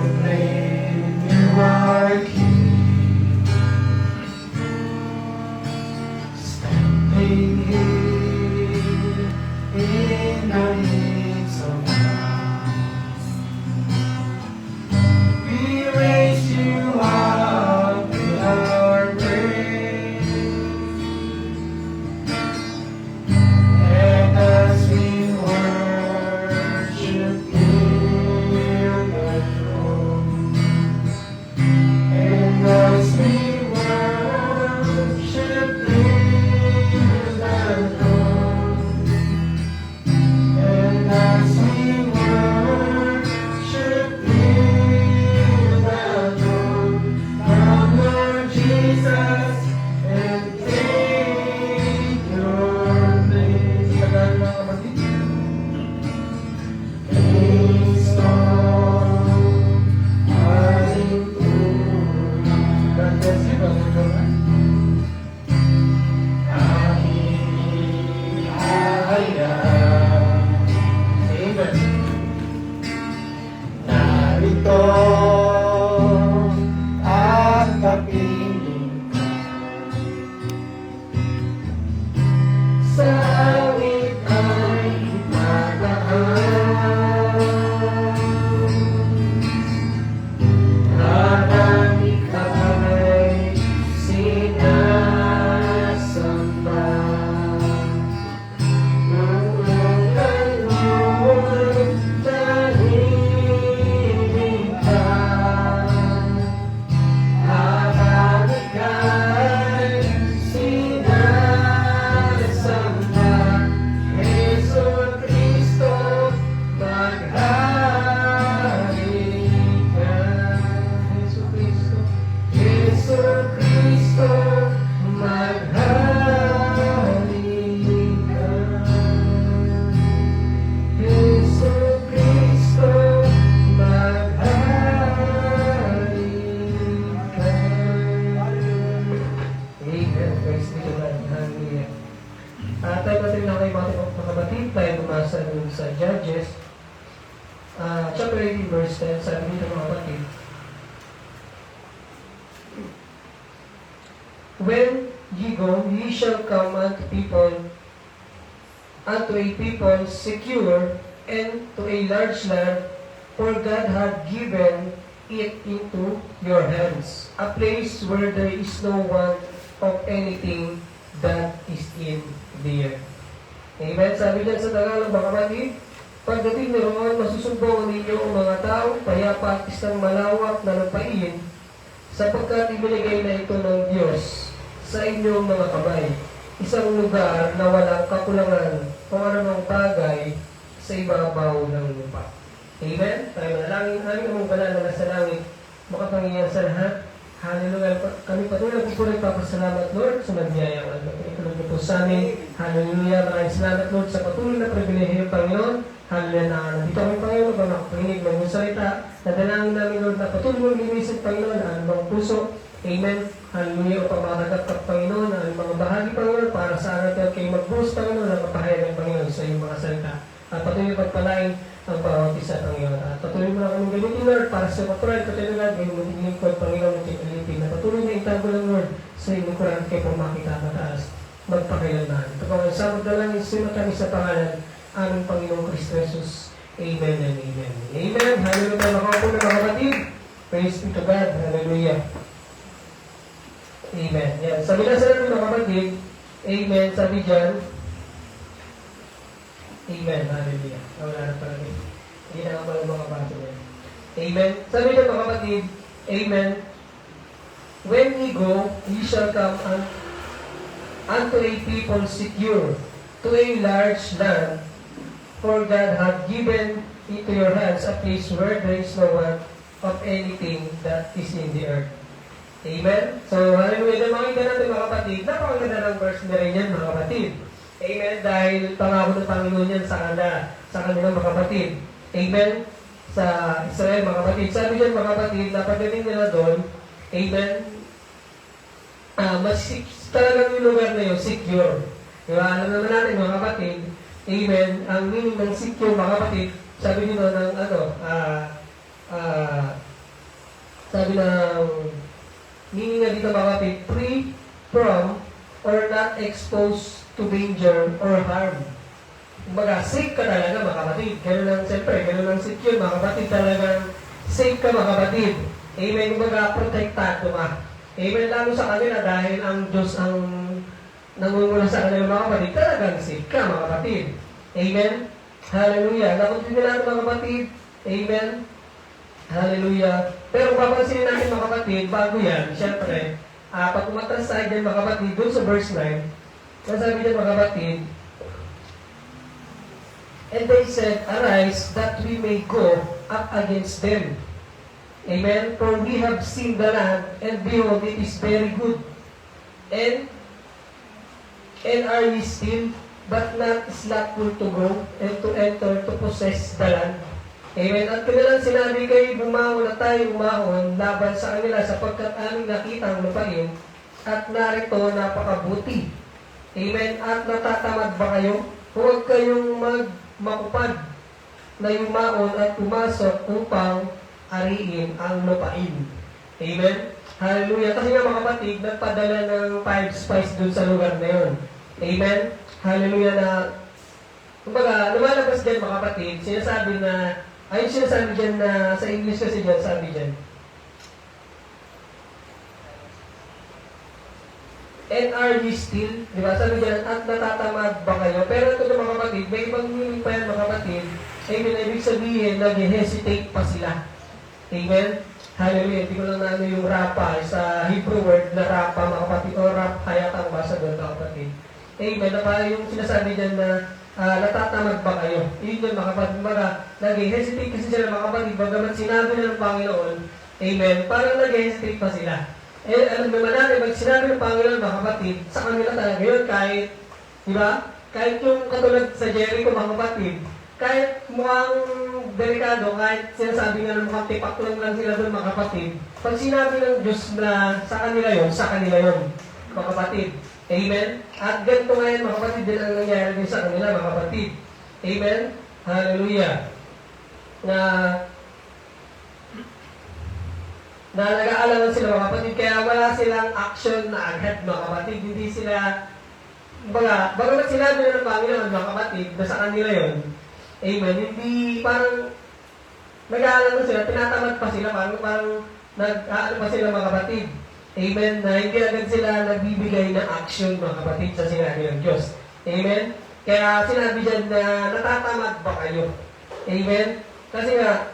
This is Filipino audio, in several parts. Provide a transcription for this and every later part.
proclaim you are King. Standing here in the midst of us, we raise you up with our praise. And as we worship, fill the throne. And as we worship, fill the throne. And as we worship, fill the throne. Come, Lord Jesus, and take your place. Tagalog mga kapatid. Kristo, ating tunay. God bless you, Brother Johan. Aking hahayaan. Amen. Narito ang kapiling ko sa awit ay magaan. Habang ika'y sinasamba, tulungan mo'y tahimik ka. Habang ika'y sinasamba, Jesu Cristo, maghari ka. Jesu Cristo, Jesu Cristo, maghari ka. Jesu Cristo, maghari ka. Amen. Praise be to God. Hallelujah. Tayo pa rin na kayo mga kapatid. Tayo bumasa dun sa Judges. Chapter 18 verse 10. Sabi nito mga kapatid. When ye go, ye shall come unto a people secure, and to a large land, for God hath given it into your hands, a place where there is no want of anything that is in the earth. Amen. Sabi dyan sa Tagalog mga kapatid, pagdating na roon, masusumbong ninyo ang mga tao, payapa at isang malawak na lupain, sapagkat ibinigay na ito ng Diyos sa inyong mga kamay. Isang lugar na walang kakulangan kung anumang bagay sa ibabaw ng lupa. Amen? Tayo manalangin. Aming among banal na nasa langit, makapangyayang sa lahat. Hallelujah. Kami patuloy po nagpapasalamat, Lord, sa nagbiyayang itulog niyo po sa amin. Hallelujah. Maraming salamat, Lord, sa patuloy na pribilehiyo, Panginoon. Hallelujah na nandito kami, Panginoon, upang makapanginig ng iyong salita. Nadalangin namin, Lord, na patuloy mong linisin, Panginoon, ang anumang puso. Amen. Hallelujah. Upang makatagap, Panginoon, ang mga bahagi, Panginoon, para sa araw at kayo magbuhos, Panginoon, ang kapahayag ng Panginoon sa iyong mga salita. At patuloy pagpalain ang bawat isa, Panginoon. At patuloy mo lang kaming gamitin, Lord, para sa patuloy katulad, gawin mo din lingkod, Panginoon, ng Titulipin, na patuloy na itago ng Lord sa iyong Quran kayo pong makita mataas, magpakailanman. Ito pang sabag na lang, isin kami sa pangalan, aming Panginoong Kristo Jesus. Amen and amen. Amen. Hallelujah. Makaupo na mga kapatid. Praise be to God. Hallelujah. Amen. Yan. Sabi na sa natin mga kapatid, amen. Sabi dyan, amen. Hallelujah. Wala na pala rin. Hindi na nga pala mga bato yan. Amen. Sabi dyan mga kapatid, amen. When ye go, ye shall come unto a people secure, to a large land, for God hath given into your hands a place where there is no want of anything that is in the earth. Amen? So, hallelujah. Makikita natin mga kapatid, napakaganda ng verse na rin yan mga kapatid. Amen? Dahil pangako ng Panginoon yan sa kanilang mga kapatid. Amen? Sa Israel mga kapatid. Sabi dyan mga kapatid, napagaling nila doon, amen? Talagang yung lugar na yun, secure. Diba? Alam naman natin mga kapatid, amen? Ang meaning ng secure mga kapatid, sabi nyo ng exposed to danger or harm. Kumbaga, safe ka talaga mga kapatid. Ganun ang, siyempre, ganun ang secure mga kapatid. Talagang safe ka mga kapatid. Amen. Kumbaga, protektado ka. Amen. Lalo sa kanila dahil ang Diyos ang nangungula sa kanila mga kapatid. Talagang safe ka mga kapatid. Amen. Hallelujah. Nakuntin natin mga kapatid. Amen. Hallelujah. Pero papansinin natin mga kapatid, bago yan, siyempre, pag umatras tayo dyan mga kapatid, dun sa verse 9, nasabi dyan mga kapatid, and they said, arise, that we may go up against them. Amen. For we have seen the land, and behold, it is very good. And are ye still, but not slothful to go, and to enter, to possess the land. Amen. At kanilang sinabi kayo, bumangon na tayo umahon laban sa kanila sapagkat aming nakita ang lupain at narito napakabuti. Amen. At natatamad ba kayo? Huwag kayong makupad na yumaon at pumasok upang ariin ang lupain. Amen. Hallelujah. Kasi nga mga kapatid, nagpadala ng 5 spies dun sa lugar na yun. Amen. Hallelujah na, kumbaga, lumalabas dyan mga kapatid, sinasabi na, ayun sinasabi dyan na, sa English kasi dyan, sabi dyan, and are ye still, di ba? Sabi dyan, at natatamad ba kayo? Pero ito mga kapatid, may ibang meaning pa yan mga kapatid. Amen. Ibig sabihin, nag-hesitate pa sila. Amen. Hallelujah. Hindi ko lang na yung rapa, sa Hebrew word na rapa mga kapatid, o rap, hayat ang basa doon mga kapatid. Amen. Yung sinasabi dyan na, natatamad ba kayo? Yun yun mga kapatid. Nag-hesitate kasi sila mga kapatid. Bagamat sinabi na ng Panginoon, amen, parang nag-hesitate pa sila. Alam naman natin, pag sinabi ng Panginoon mga kapatid, sa kanila talaga yun, kahit, di ba? Kahit yung katulad sa Jericho mga kapatid, kahit mukhang delikado, kahit sinasabi nga ng mukhang tipak lang sila doon mga kapatid, pag sinabi ng Diyos na sa kanila yun, mga kapatid. Amen? At ganito ngayon mga kapatid, din ang nangyayari din sa kanila mga kapatid. Amen? Hallelujah. Na nag-aalaman sila mga kapatid, kaya wala silang action na agad mga kapatid. Hindi sila, bagamat sinabi na ng Panginoon mga kapatid, na sa kanila yun, amen, hindi parang nag-aalaman sila, tinatamad pa sila, parang nag-aalaman pa sila mga kapatid. Amen, na hindi agad sila nagbibigay ng action mga kapatid sa sinabi ng Diyos. Amen? Kaya sinabi dyan na natatamad ba kayo? Amen? Kasi nga,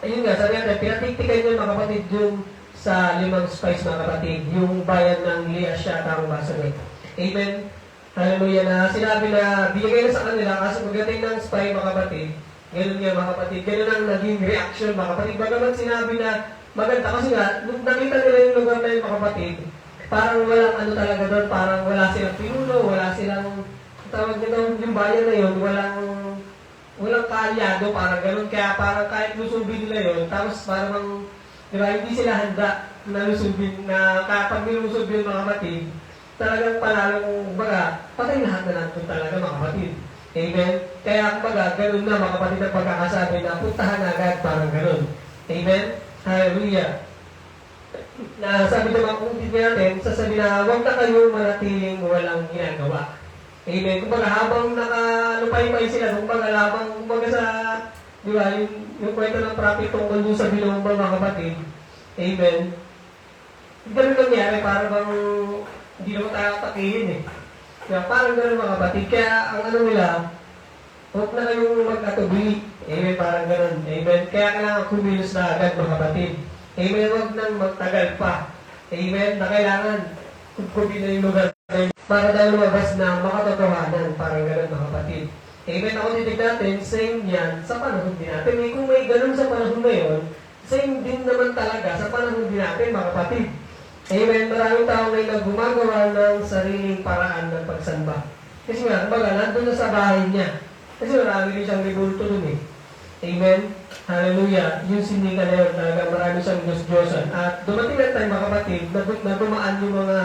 ayun nga, sabi natin, pinatiktikan nyo mga kapatid yung sa 5 spies mga kapatid, yung bayan ng Liasyata ang basa doon. Amen? Hallelujah na sinabi na binigay na sa kanila kasi pagdating ng spy mga kapatid, ganun nga mga kapatid, ganun ang naging reaction mga kapatid. Bagamat sinabi na maganda kasi nga, nung nakita nila yung lugar na yun mga kapatid, parang walang ano talaga doon, parang wala silang pinuno, wala silang, tawag nito, yung bayan na yun, walang kaalyado, parang ganun. Kaya parang kahit lusubin nila yun, tapos parang, di ba, hindi sila handa na lusubin, na kapag nilusubin mga kapatid, talagang palalong, patay lahat na natin talaga mga kapatid. Amen? Kaya ganun na mga kapatid ang pagkakasabi na puntahan agad, parang ganun. Amen? Hallelujah. Na sabi naman kung hindi natin, sasabi na huwag na kayo manatiling walang ginagawa. Amen. Kumbaga habang nakalupay-pay sila, kumbaga sa, di ba, yung kwento ng prophet tungkol doon sa Bilomba mga kapatid. Amen. Ganun nangyari, parang bang hindi naman tayo atakihin eh. Kaya parang ganun mga kapatid. Kaya ang ano nila, huwag na kayong mag-atubili. Amen, parang ganun. Amen. Kaya kailangan kumilos na agad mga kapatid. Amen, huwag nang magtagal pa. Amen, na kailangan kukubi na yung lugar para daw lumabas na makatotohanan. Parang ganun mga kapatid. Amen, ako titig natin, same yan sa panahon din natin. Kung may ganun sa panahon na yun, same din naman talaga sa panahon din natin mga kapatid. Amen, maraming tao ngayon na gumagawa ng sariling paraan ng pagsamba. Kasi nga, nandun na sa bahay niya. Kasi marami rin siyang ribulto dun eh. Amen? Hallelujah. Yung sininga na yun, talaga marami siyang Diyos-Diyosan. At dumating na tayo mga kapatid, na dumaan yung mga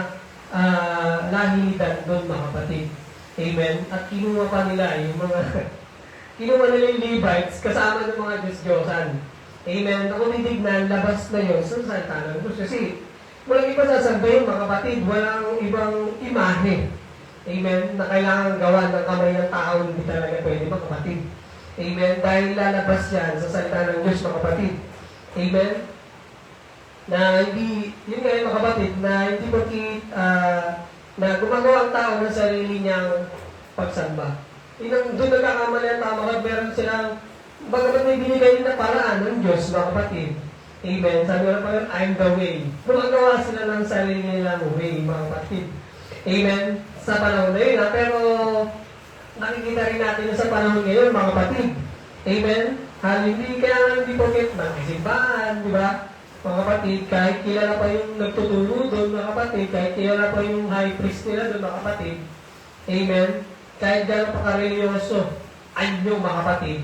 lahilidan doon mga kapatid. Amen? At kinuha pa nila yung mga, kinuha nila yung Levites kasama ng mga Diyos-Diyosan. Amen? Kung titignan, labas na yun sa salita ng Diyos. Kasi walang iba sasamba yung mga kapatid, walang ibang imahe. Amen? Na kailangan gawa ng kamay ng tao, hindi talaga pwede, mga kapatid. Amen? Dahil lalabas yan sa salita ng Diyos, mga kapatid. Amen? Na hindi, yun nga mga kapatid, na hindi bakit, na gumagawa ang tao ng sarili niyang pagsamba. Doon nagkakamali ang tao, mga meron silang, bagamat may binigay na paraan ng Diyos, mga kapatid. Amen. Sabi ko na pa yun, I'm the way. Gumagawa sila ng sarili nilang way, mga kapatid. Amen. Sa panahon na yun, pero nakikita rin natin sa panahon ngayon, mga kapatid. Amen. Hindi kaya hindi porket magsisimbahan, di ba? Mga kapatid, kahit kilala pa yung nagtuturo doon, mga kapatid, kahit kilala pa yung high priest nila doon, mga kapatid. Amen. Kahit gano'n pa karelyoso, anyo, mga kapatid.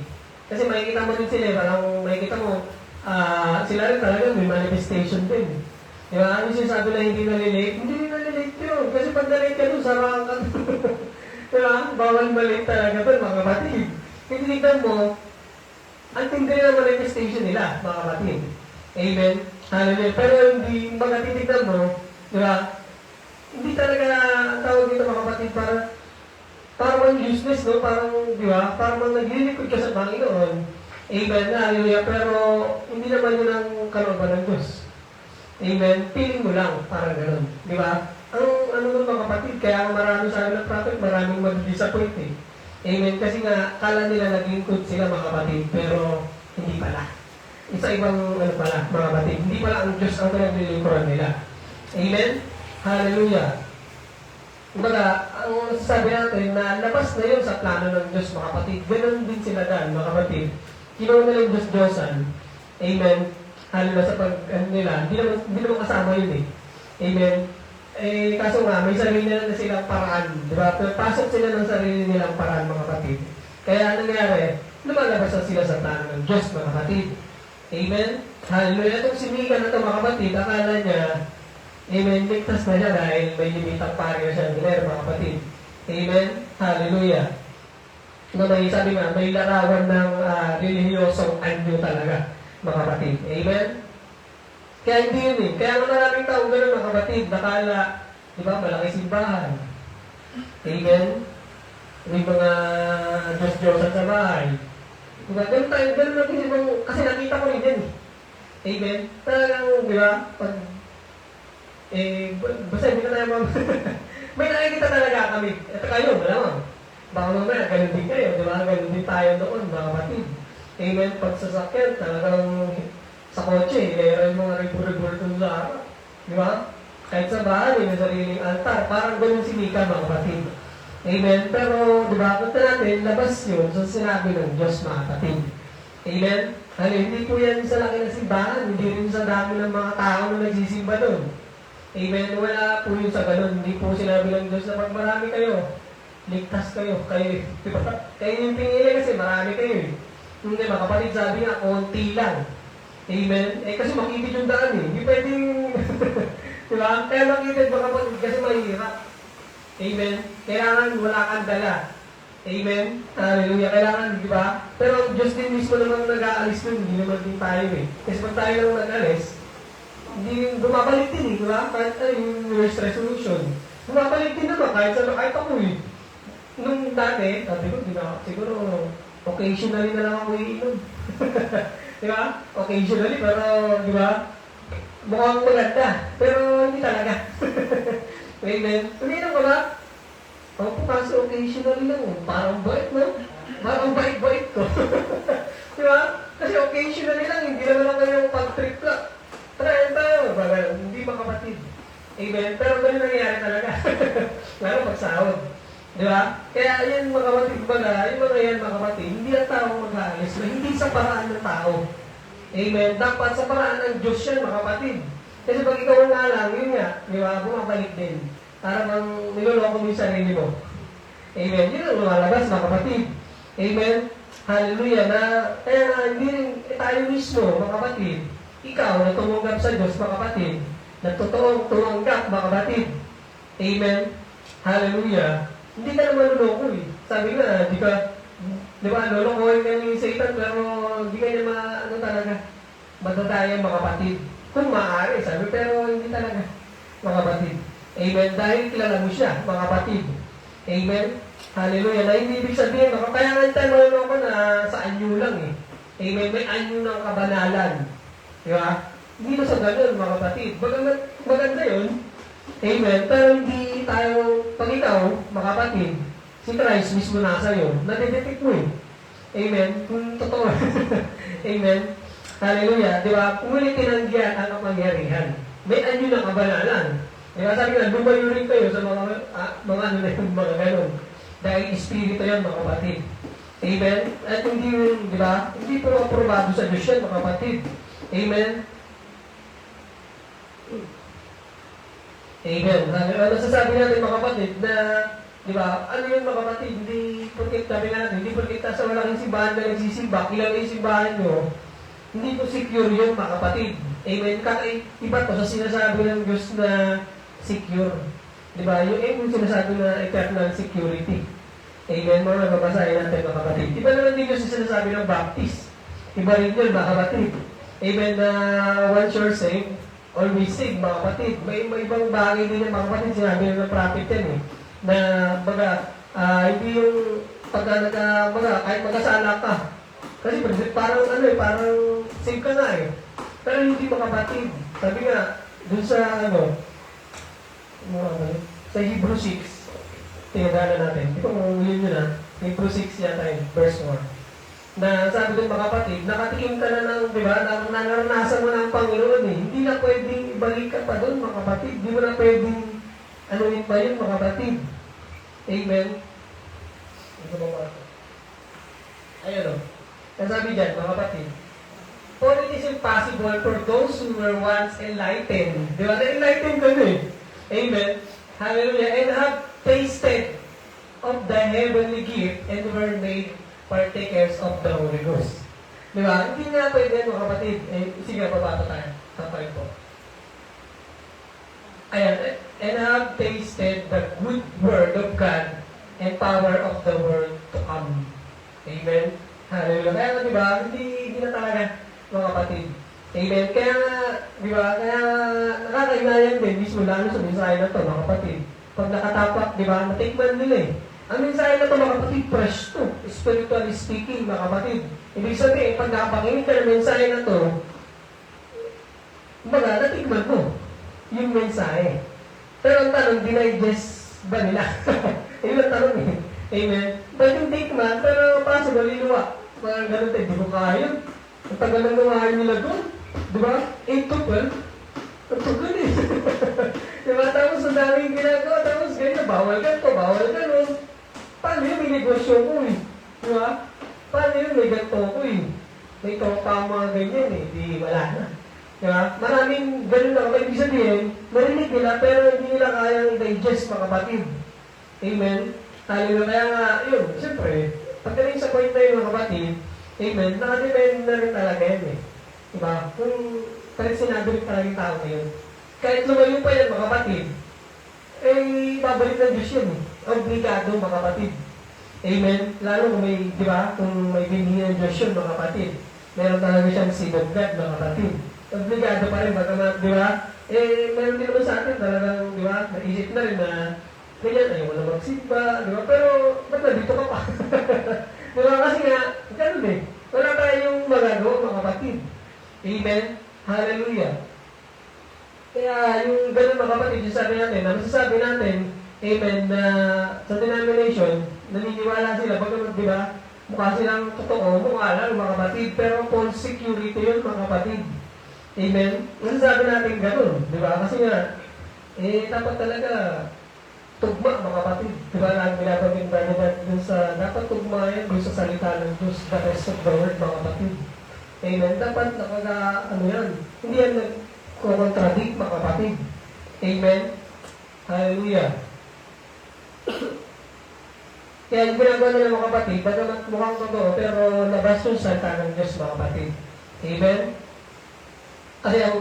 Kasi makikita mo din sila, parang makikita mo, sila rin talaga may manifestation din. Di ba? Ano sinasabi na hindi nalilate? Hindi nalilate yun. Kasi pag nalilate ka doon, sarang ka doon. Di ba? Bawal malate talaga doon, mga kapatid. Kaya tinignan mo, ang tindi na manifestation nila, mga kapatid. Amen? Hallelujah. Pero hindi, mga titignan mo, di ba? Hindi talaga, ang tawag dito, mga kapatid, parang useless, no? Parang, di ba? Parang naglilipod ka sa Panginoon. Amen. Hallelujah. Pero, hindi naman yun ang kalooban ng Diyos. Amen. Feeling mo lang. Parang gano'n. Di ba? Ang ano nun mga kapatid, kaya marami sa amin ng prophet, maraming mag-disappoint eh. Amen. Kasi nga, kala nila naglingkod sila mga kapatid, pero hindi pala. Isa ibang ano pala, mga kapatid. Hindi pala ang Diyos ang pinaglilingkuran nila. Amen. Hallelujah. Kumbaga, ang sabi natin na labas na yun sa plano ng Diyos, mga kapatid. Ganon din sila daan, mga kapatid. Ginawa nila yung Diyos-Diyosan. Amen. Hallelujah sa pag nila. Hindi naman kasama yun eh. Amen. Kaso nga, may sarili na silang paraan. Diba? Pasok sila ng sarili nilang paraan, mga kapatid. Kaya nangyari, lumalabas na sila sa plano ng Diyos, mga kapatid. Amen. Hallelujah. Itong si Mika na ito, mga kapatid, akala niya, amen, ligtas na siya dahil may limitang pari na siya mga kapatid. Amen. Hallelujah. May sabi nga, may larawan ng relihiyosong anyo talaga, mga kapatid. Amen? Kaya hindi yun eh. Kaya maraming tao gano'n, mga kapatid, nakala, di ba, malaki simbahan. Amen? May mga Diyos-Diyosan sa bahay. Diba, gano'n tayo, gano'n natin, kasi nakita ko rin yan eh. Amen? Talagang, di ba, basta hindi na tayo may nakikita talaga kami. Ito kayo, malamang. Baka mamaya, ganun din kayo, di ba? Ganun din tayo doon, mga kapatid. Amen. Pag sasakyan, talagang sa kotse, ilayaran yung mga ribur-ribur doon sa araw. Di ba? Kahit sa bahay, may sariling altar. Parang ganun si Mika, mga kapatid. Amen. Pero, di ba, punta natin, labas yun sa sinabi ng Diyos, mga kapatid. Amen. Hindi po yan sa laki ng simbahan, hindi rin sa dami ng mga tao na nagsisimba doon. Amen. Wala po yun sa ganun. Hindi po sinabi ng Diyos na pag marami kayo, ligtas kayo. Kayo, diba? Kayo yung pinili kasi marami kayo eh. Hindi, mga kapatid, sabi nga, konti lang. Amen? Kasi makitid yung daan eh. Hindi pwedeng, diba? Kaya makitid, mga kapatid, kasi mahirap. Amen? Kailangan wala kang dala. Amen? Hallelujah. Kailangan, di ba? Pero ang Diyos din mismo naman nag-aalis nun. Hindi naman din tayo eh. Kasi pag tayo lang nag-aalis, hindi bumabalik din eh, di ba? Kahit yung New Year's resolution. Bumabalik din naman, kahit ako eh. Nung dati, sabi ko, di ba, siguro, occasionally na lang ako iinom. Di ba? Occasionally, pero, di ba, mukhang maganda. Pero hindi talaga. Amen. Uminom ka ba? Ako po kasi occasionally lang. Parang bait, no? Parang bait-bait ko. Di ba? Kasi occasionally lang, hindi naman lang kayo pag-trip ka. Try tayo. Hindi ba kapatid? Amen. Pero ganun nangyayari talaga. Lalo magsahod. Di ba? Kaya yan mga kapatid, baga, yung mga yan mga kapatid, hindi ang tao mag-aalis na hindi sa paraan ng tao. Amen. Dapat sa paraan ng Diyos yan mga kapatid. Kasi pag ikaw nga lang, yun nga, di ba, bumabalik din. Para bang niloloko mo yung sarili mo. Amen. Yun ang lumalabas mga kapatid. Amen. Hallelujah. Na, kaya nga, hindi tayo mismo mga kapatid. Ikaw na tumanggap sa Diyos mga kapatid. Na totoong tumanggap mga kapatid. Amen. Hallelujah. Hindi ka naman luloko eh. Sabi nga, di ba, lulukohin ka ni Satan, pero di ka niya talaga, matatayan mga kapatid. Kung maaari, sabi, pero hindi talaga, mga kapatid. Amen. Dahil kilala mo siya, mga kapatid. Amen? Hallelujah. Na hindi ibig sabihin, kaya nga tayo mayroon ako na sa anyo lang eh. Amen? May anyo ng kabanalan. Di ba? Hindi na sa ganun, mga kapatid. Maganda yun. Amen? Pero hindi tayo, pag ikaw, mga kapatid, si Christ mismo nasa iyo, nadidetect mo eh. Amen? Kung totoo. Amen? Hallelujah. Di ba? Ngunit tinanggihan ang kapangyarihan. May anyo ng kabanalan. Di ba? Sabi nga, lumayo rin kayo sa mga ano na yung mga ganun. Dahil espiritu yan, mga kapatid. Amen? At hindi yun, di ba? Hindi po aprobado sa Diyos yan, mga kapatid. Amen? Amen. Ano sasabi natin, mga kapatid, na, di ba, ano yun, mga kapatid, hindi porkit, sabi nga natin, hindi porkit sa malaking simbahan na nagsisimba, kilala yung simbahan nyo, hindi po secure yun, mga kapatid. Amen. Iba to sa sinasabi ng Diyos na secure. Di ba? Yung sinasabi na eternal security. Amen. Mga nababasahin natin, mga kapatid. Iba naman din yung sinasabi ng Baptist. Iba rin yun, mga kapatid. Amen. Na once you're saved, always saved, mga kapatid. May ibang bagay din yung mga kapatid. Sinabi ng prophet yan eh. Na, hindi yung kahit magkasala ka. Kasi parang parang save ka na eh. Pero hindi mga kapatid. Sabi nga, dun sa sa Hebrew 6, tingnan natin. Di ba kung yun na, Hebrew 6 yata yun, verse 1. Na sabi dun mga kapatid, nakatikim ka na ng, di ba, naranasan mo na ang Panginoon eh. Hindi na pwedeng ibalik ka pa dun mga kapatid. Hindi mo na pwedeng, anuin pa yun mga kapatid. Amen. Ito ba mga kapatid? Ayun o. Sabi dyan, mga kapatid, for it is impossible for those who were once enlightened. Di ba? Na-enlightened ka na eh. Amen. Hallelujah. And have tasted of the heavenly gift and were made partakers of the Holy Ghost. Di ba? Hindi nga pwede, mga kapatid. Sige, papato tayo. Taparin po. Ayan. And have tasted the good word of God and power of the world to come. Amen. Hallelujah. Kaya di ba? Hindi na talaga, mga kapatid. Amen. Kaya nga, di ba? Kaya nakakailayan din, mismo lalo sa mensahe na ito, mga kapatid. Pag nakatapak, di ba? Natikman nila eh. Ang mensahe na ito, mga kapatid, fresh to. Spiritually speaking, mga kapatid. Ibig sabihin, pag nakapangingin ka ng mensahe na ito, baga, natikman mo yung mensahe. Pero ang tanong, dinigest ba nila? Yun ang tanong eh. Amen. Pwedeng tikman, pero possible, liluwa. Parang ganun tayo, di ko kaya. Ang tagal ng lumahan nila doon. Di ba? 8 to 12. Ang tagal eh. Di ba? Tapos ang daming ginagawa. Tapos ganyan, bawal ka ito, bawal ka nun. Paano yun? May negosyo ko eh. Di ba? Paano yun? May ganito ko eh. May tropa mga ganyan eh. Di wala na. Di ba? Maraming ganun lang. Ibig sabihin, marinig nila pero hindi nila kayang i-digest mga kapatid. Amen? Hallelujah. Kaya nga, yun, siyempre, pagdating sa point na yun mga kapatid, amen, nakadepend na rin talaga yan eh. Diba? Kung kahit sinabi rin talaga yung tao na yun, kahit lumayo pa yan mga kapatid, babalik ng Diyos yun eh. Obligado mga kapatid. Amen? Lalo kung may, di ba, kung may binhi ng Diyos yun mga kapatid, meron talaga siyang seed of God mga kapatid. Obligado pa rin, di ba? Meron din naman sa atin talagang, di ba, naisip na rin na ganyan, ayaw mo na magsimba, di ba? Pero, ba't nandito ka pa? Di ba? Kasi nga, ganun eh. Wala tayong magagawa, mga kapatid. Amen? Hallelujah. Kaya, yung ganun, mga kapatid, yung sabi natin, na masasabi natin, amen, na sa denomination, naniniwala sila, bagamat, di ba? Mukha silang totoo, mukha lang, mga kapatid, pero false security yun, mga kapatid. Amen? Masasabi natin ganun, di ba? Kasi nga, dapat talaga, tugma, mga kapatid. Diba lang binabagin ba nila dun sa, dapat tugma yan dun sa salita ng Diyos, the rest of the word, mga kapatid. Amen. Dapat yan, hindi yan nag-contradict, mga kapatid. Amen. Hallelujah. Kaya yung ginagawa nila, mga kapatid, bagamat mukhang totoo, pero labas yung salita ng Diyos, mga kapatid. Amen. Kasi ang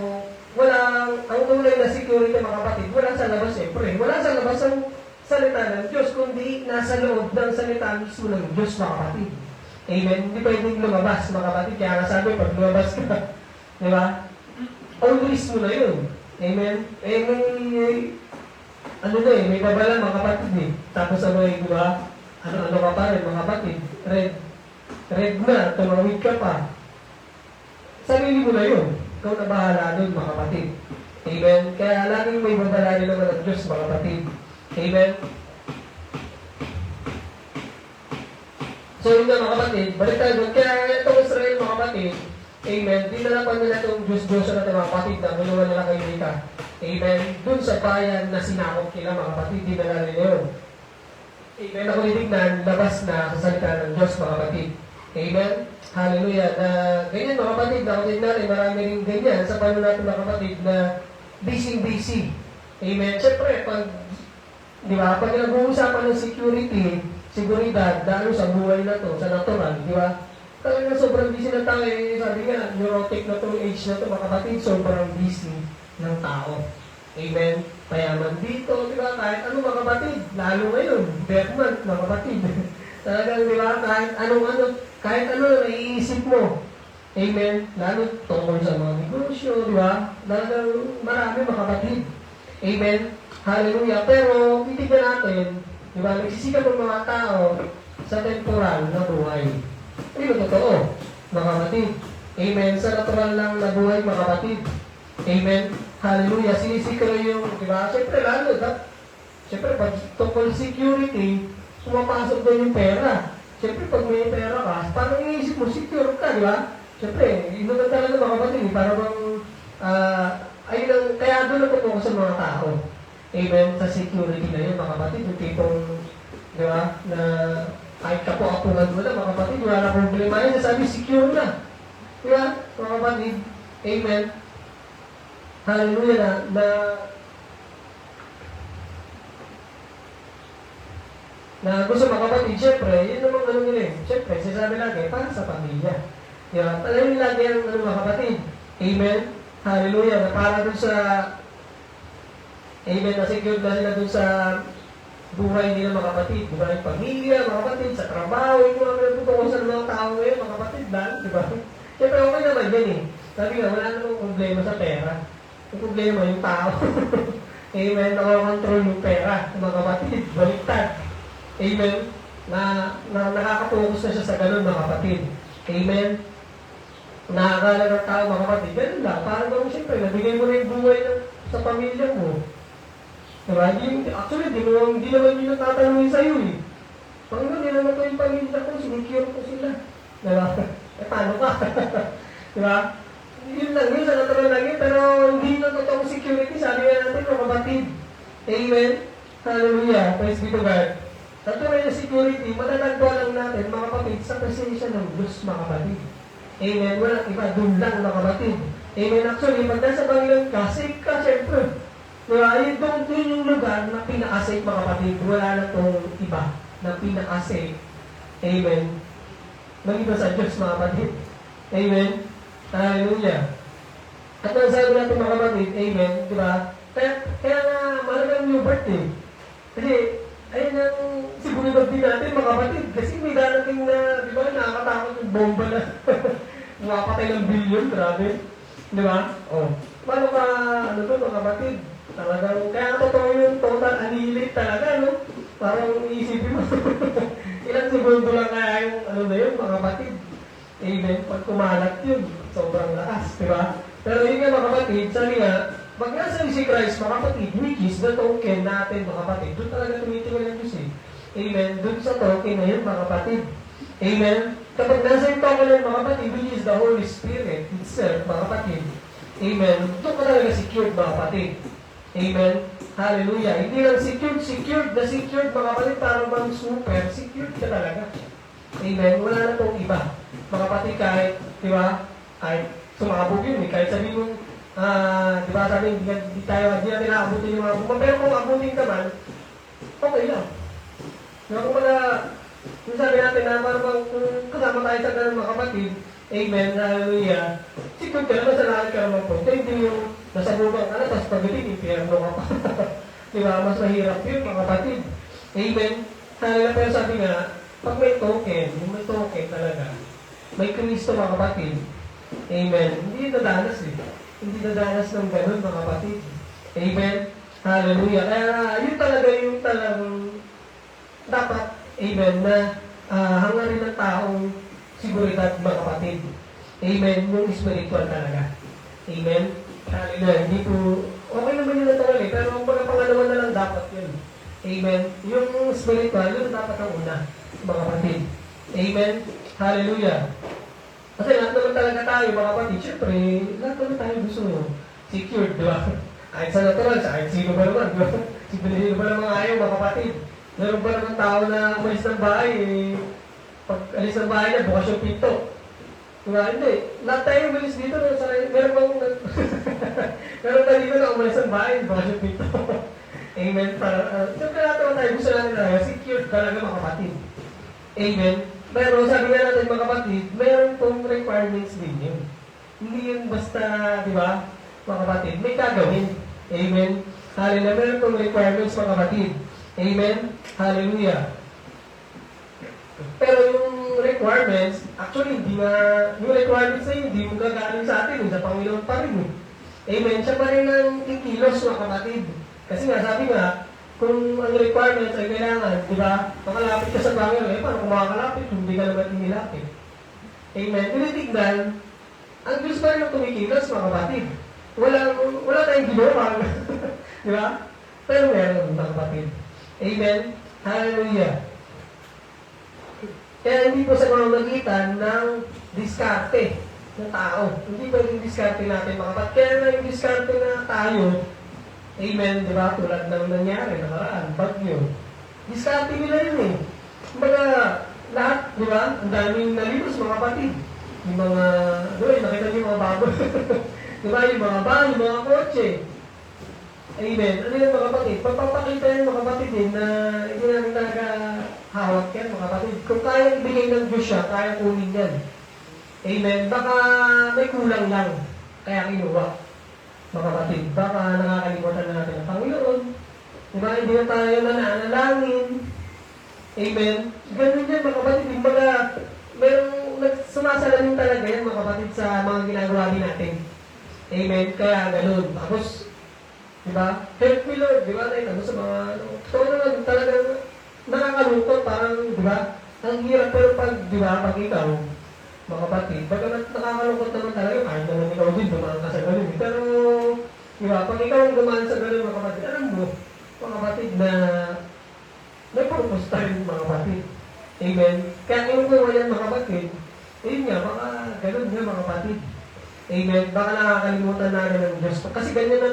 tunay na security, mga kapatid, wala sa labas siyempre. Wala sa labas ang salita ng Diyos, kundi nasa loob ng salita mismo ng Diyos, mga kapatid. Amen? Hindi pwedeng lumabas, mga kapatid. Kaya nasabi, pag lumabas ka, di ba? Always mo na yun. Amen? ano na eh, may babala mga kapatid eh. Tapos ano eh, di ba? Ano ka pa rin mga kapatid? Red na, tumawid ka pa. Sarili mo na yun. Ikaw na bahala doon mga kapatid. Amen? Kaya laging may babala rin naman ng Diyos mga kapatid. Amen? So yun nga mga kapatid, balik tayo doon. Kaya itong Israel mga kapatid, amen, dinalapan nila itong Diyos-Diyos na mga kapatid na ginawa nila kay Mika. Amen? Doon sa bayan na sinakop nila mga kapatid, dinala nila yun. Amen. Ako nitignan, labas na sa salita ng Diyos, mga kapatid. Amen. Hallelujah. Na ganyan, mga kapatid, nakatid natin, marami rin ganyan sa paano natin, mga kapatid, na busy. Amen. Siyempre, pag nag-uusapan ng security, seguridad, lalo sa buhay na to, sa natural, di ba? Talagang sobrang busy ng tao. Sabi nga, neurotic na itong age na to, mga kapatid, sobrang busy ng tao. Amen. Payaman dito, di ba? Kahit ano mga kapatid, lalo ngayon, Berman, mga kapatid. Talagang, di ba? Kahit ano na naiisip mo. Amen. Lalo tungkol sa mga negosyo, di ba? Talagang marami mga kapatid. Amen. Hallelujah. Pero, titignan natin, di ba? Nagsisikap ng mga tao sa temporal na buhay. Hindi ba totoo, mga kapatid? Amen. Sa natural lang na buhay, mga kapatid. Amen. Hallelujah. Sinisikro yung, di ba? Siyempre, lalo, siyempre, pag tungkol security, pumapasok doon yung pera. Siyempre, pag may pera ka, parang iniisip mo, secure ka, di ba? Siyempre, yun ang talaga mga kapatid, para bang, ayun ang, kaya doon nagpupunta sa mga tao. Amen. Sa security na yun, mga kapatid, yung tipong, di ba, na kahit kapo-apungan mo na, mga kapatid, wala na problema yun, sabi, secure na. Di ba, mga kapatid? Amen. Hallelujah na gusto mga kapatid, syempre, yun namang ano nila eh. Syempre, sinasabi lagi, para sa pamilya. Diba? Alam nyo lagi ang ano mga kapatid. Amen? Hallelujah. Na para dun sa, amen, na secured na sila dun sa buhay nila mga kapatid. Diba? Yung pamilya, mga kapatid, sa trabaho, yung mga pinagputungo sa mga tao ngayon, mga kapatid lang. Diba? Syempre, okay naman yan eh. Sabi nga, wala namang problema sa pera. Yung problema, yung tao. Amen. Nakakontrol yung pera. Mga kapatid, baliktad. Amen. Na nakaka-focus na siya sa ganun, mga kapatid. Amen. Nakakala ng tao, mga kapatid. Ganun lang. Parang gano'n, siyempre, nabigay mo na yung buhay sa pamilya mo. Diba? Actually, hindi naman yun natatanungin sa'yo eh. Panginoon, hindi naman ko yung pamilya ko, sinikure ko sila. Diba? Paano ka? Diba? Yun lang yun, sa natural lang yun, pero hindi na totoong security, sabi nga natin, mga kapatid. Amen? Hallelujah. Praise be to God. Natural na security, matatagpuan lang natin, mga kapatid, sa presensya ng Diyos, mga kapatid. Amen? Walang iba, doon lang, mga kapatid. Amen? Actually, pag nasa Panginoon ka, safe ka, syempre. Diba? Doon yung lugar na pinaka-safe, mga kapatid. Wala na itong iba na pinaka-safe. Amen? Mag-iba sa Diyos, mga kapatid. Amen? Hallelujah. At ang sabi natin mga kapatid, amen, di ba? Kaya nga, mahalagang new birth eh. Kasi, ayun ang seguridad din natin mga kapatid. Kasi may darating na, di ba, nakakatakot yung bomba na makapatay ng billion, grabe. Di ba? Oh. Paano ka, ano to mga kapatid? Talagang, kaya totoo yung total annihilate talaga, no? Parang iisipin mo. Ilang segundo lang kaya yung, ano na yun, mga kapatid. Amen. Pag kumalat yun, sobrang lakas, di ba? Pero yun nga mga kapatid, sabi nga, pag nasa si Christ, mga kapatid, which is the token natin, mga kapatid, doon talaga tumitingin ang Diyos eh. Amen. Doon sa token na yun, mga kapatid. Amen. Kapag nasa yung token ng mga kapatid, which is the Holy Spirit itself, mga kapatid. Amen. Doon ka talaga secured, mga kapatid. Amen. Hallelujah. Hindi lang secured, mga kapatid, parang bang super, secured ka talaga. Amen. Wala na itong iba. Mga kapatid, kahit, di ba, kahit sumabog yun eh, kahit sabihin mo, di ba, sabi, hindi natin nakabutin yung mga bumba, pero kung abutin ka man, okay lang. Diba, kung sabi natin na, parang kung kasama tayo sa ganun mga kapatid, amen, hallelujah, sikod ka naman sa lahat ka naman po. Hindi yung nasa bubang ka na, tapos pagdating, impyerno ka pa. Di ba, mas mahirap yun mga kapatid. Amen. Hallelujah, pero sabi nga, pag may token, yung may token talaga, may Kristo mga kapatid. Amen. Hindi dadanas eh. Hindi dadanas ng ganun mga kapatid. Amen. Hallelujah. Kaya yun talaga yung talagang dapat, amen, na hangarin ng taong seguridad, mga kapatid. Amen. Yung spiritual talaga. Amen. Hallelujah. Hindi po, okay naman yun na talaga, pero ang pangalawa na lang dapat yun. Amen. Yung spiritual, yun dapat ang una, mga kapatid. Amen. Hallelujah. Kasi lahat naman talaga tayo, mga kapatid, syempre, lahat naman tayo gusto secured, di ba? Kahit sa natural, kahit sino ba naman, di ba? Sino ba naman ayaw, mga kapatid? Meron ba naman tao na umalis ng bahay, pag alis ng bahay na, bukas yung pinto. Diba? Hindi. Lahat tayo umalis dito, meron bang, meron tayo dito na umalis ng bahay, bukas yung pinto. Amen. Siyempre lahat naman tayo, gusto natin tayo, secured talaga, mga kapatid. Amen. Pero sabi nga natin, mga kapatid, meron pong requirements din yun. Hindi yun basta, di ba, mga kapatid, may gagawin. Amen. Hallelujah. Meron pong requirements, mga kapatid. Amen. Hallelujah. Pero yung requirements, actually, yung requirements na yun, hindi mo gagaling sa atin, sa Panginoon pa rin. Amen. Siya pa rin ang kikilos, mga kapatid. Kasi nga, sabi nga, kung ang requirements ay kailangan, di ba, makalapit ka sa Panginoon, paano kung makakalapit, hindi ka naman inilapit. Amen. Tinitignan, ang Diyos pa rin ang tumikilos, mga kapatid. Wala tayong ginawa. Di ba? Pero meron, mga kapatid. Amen. Hallelujah. Kaya hindi po sa pamamagitan ng diskarte ng tao. Hindi po yung diskarte natin, mga kapatid. Kaya na yung diskarte na tayo, amen, di ba? Tulad ng nangyari, nakaraan, bagyo. Diskarte nila yun eh. Kumbaga, lahat, di ba? Ang daming nalimos, mga kapatid. Yung mga, doon, nakita niyo yung mga bago. Di ba? Yung mga bahay, yung mga kotse. Amen. Ano yung mga kapatid? Pagpapakita yung mga kapatid din na hindi namin talaga hawak yan, mga kapatid. Kung kaya ibigay ng Diyos siya, kaya kunin yan. Amen. Baka may kulang lang. Kaya kinuha. Mga kapatid, baka nakakalimutan na natin ang Panginoon. Diba? Hindi na tayo nananalangin. Amen. Ganun yan, mga kapatid. Diba, merong sumasalamin talaga yan, mga kapatid, sa mga ginagawa din natin. Amen. Kaya ganun. Tapos, diba? Help me, Lord. Diba? Tayo sa mga, ito naman, talagang nakakalungkot. Parang, diba? Ang hirap, pero pag, diba, pag ikaw, mga kapatid, baga nakakalungkot naman talaga, kahit naman ikaw din, dumaan ka sa ganun. Pero, diba, pag ikaw ang dumaan sa ganun, mga kapatid, alam mo, mga kapatid, na may purpose tayo, mga kapatid. Amen? Kaya kinukuha yan, mga kapatid, yun nga, baka ganun nga, mga kapatid. Amen? Baka nakakalimutan natin ng Diyos. Kasi ganyan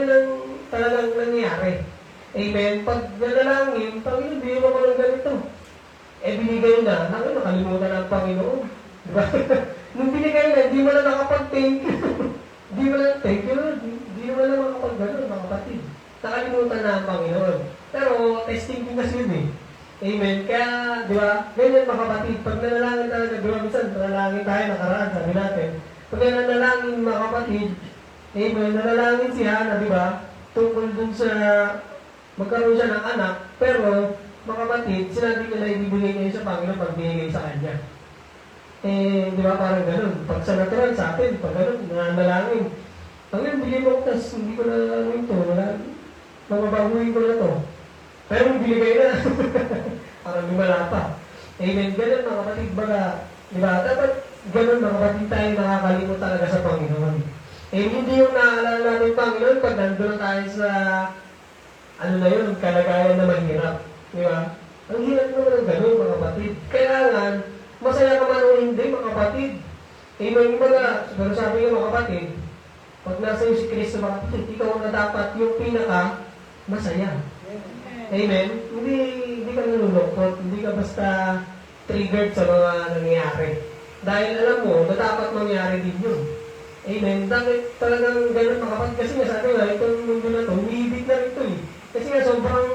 ang talagang nangyayari. Amen? Pag nanalangin, Panginoon, di mo naman ganito. Binigay na, nakalimutan ng Panginoon. Diba? Nung binigay na, hindi mo na nakapag-thank you. Hindi mo na, thank you Lord. Hindi mo na makapag-gano'n, mga kapatid. Nakalimutan na ang Panginoon. Pero, testing din kasi yun eh. Amen. Kaya, di ba, ganyan mga kapatid. Pag nanalangin talaga, di ba, minsan, nanalangin tayo, nakaraan, sabi natin. Pag nanalangin mga kapatid, amen, nanalangin si Hannah, di ba, tungkol dun sa magkaroon siya ng anak, pero, mga kapatid, sinabi niya na ibibigay niya sa Panginoon pag binigay sa kanya. Di ba parang ganun? Pag sa natural sa atin, pag ganun, nananalangin. Panginoon, bigay mo ko, tas hindi ko na lang ito, mababaguhin ko na to. Pero binigay na. Parang lumala pa. Amen. Ganun mga kapatid, baga, di ba? Dapat ganun mga kapatid tayo nakakalimot talaga sa Panginoon. Hindi yung naaalala natin Panginoon pag nandun tayo sa, ano na yun, kalagayan na mahirap. Di ba? Ang hirap naman ng ganun mga kapatid. Kailangan, masaya ka man o hindi mga kapatid. Amen. Baga, pero sabi nga mga kapatid, pag nasa iyo si Kristo mga kapatid, ikaw na dapat yung pinaka masaya. Amen? Hindi ka nalulungkot, hindi ka basta triggered sa mga nangyayari. Dahil alam mo, na dapat mangyari din yun. Amen? Dapat talagang ganun mga kapatid. Kasi nga sabi nga, itong mundo na ito, umiibig na rin ito eh. Kasi nga sobrang,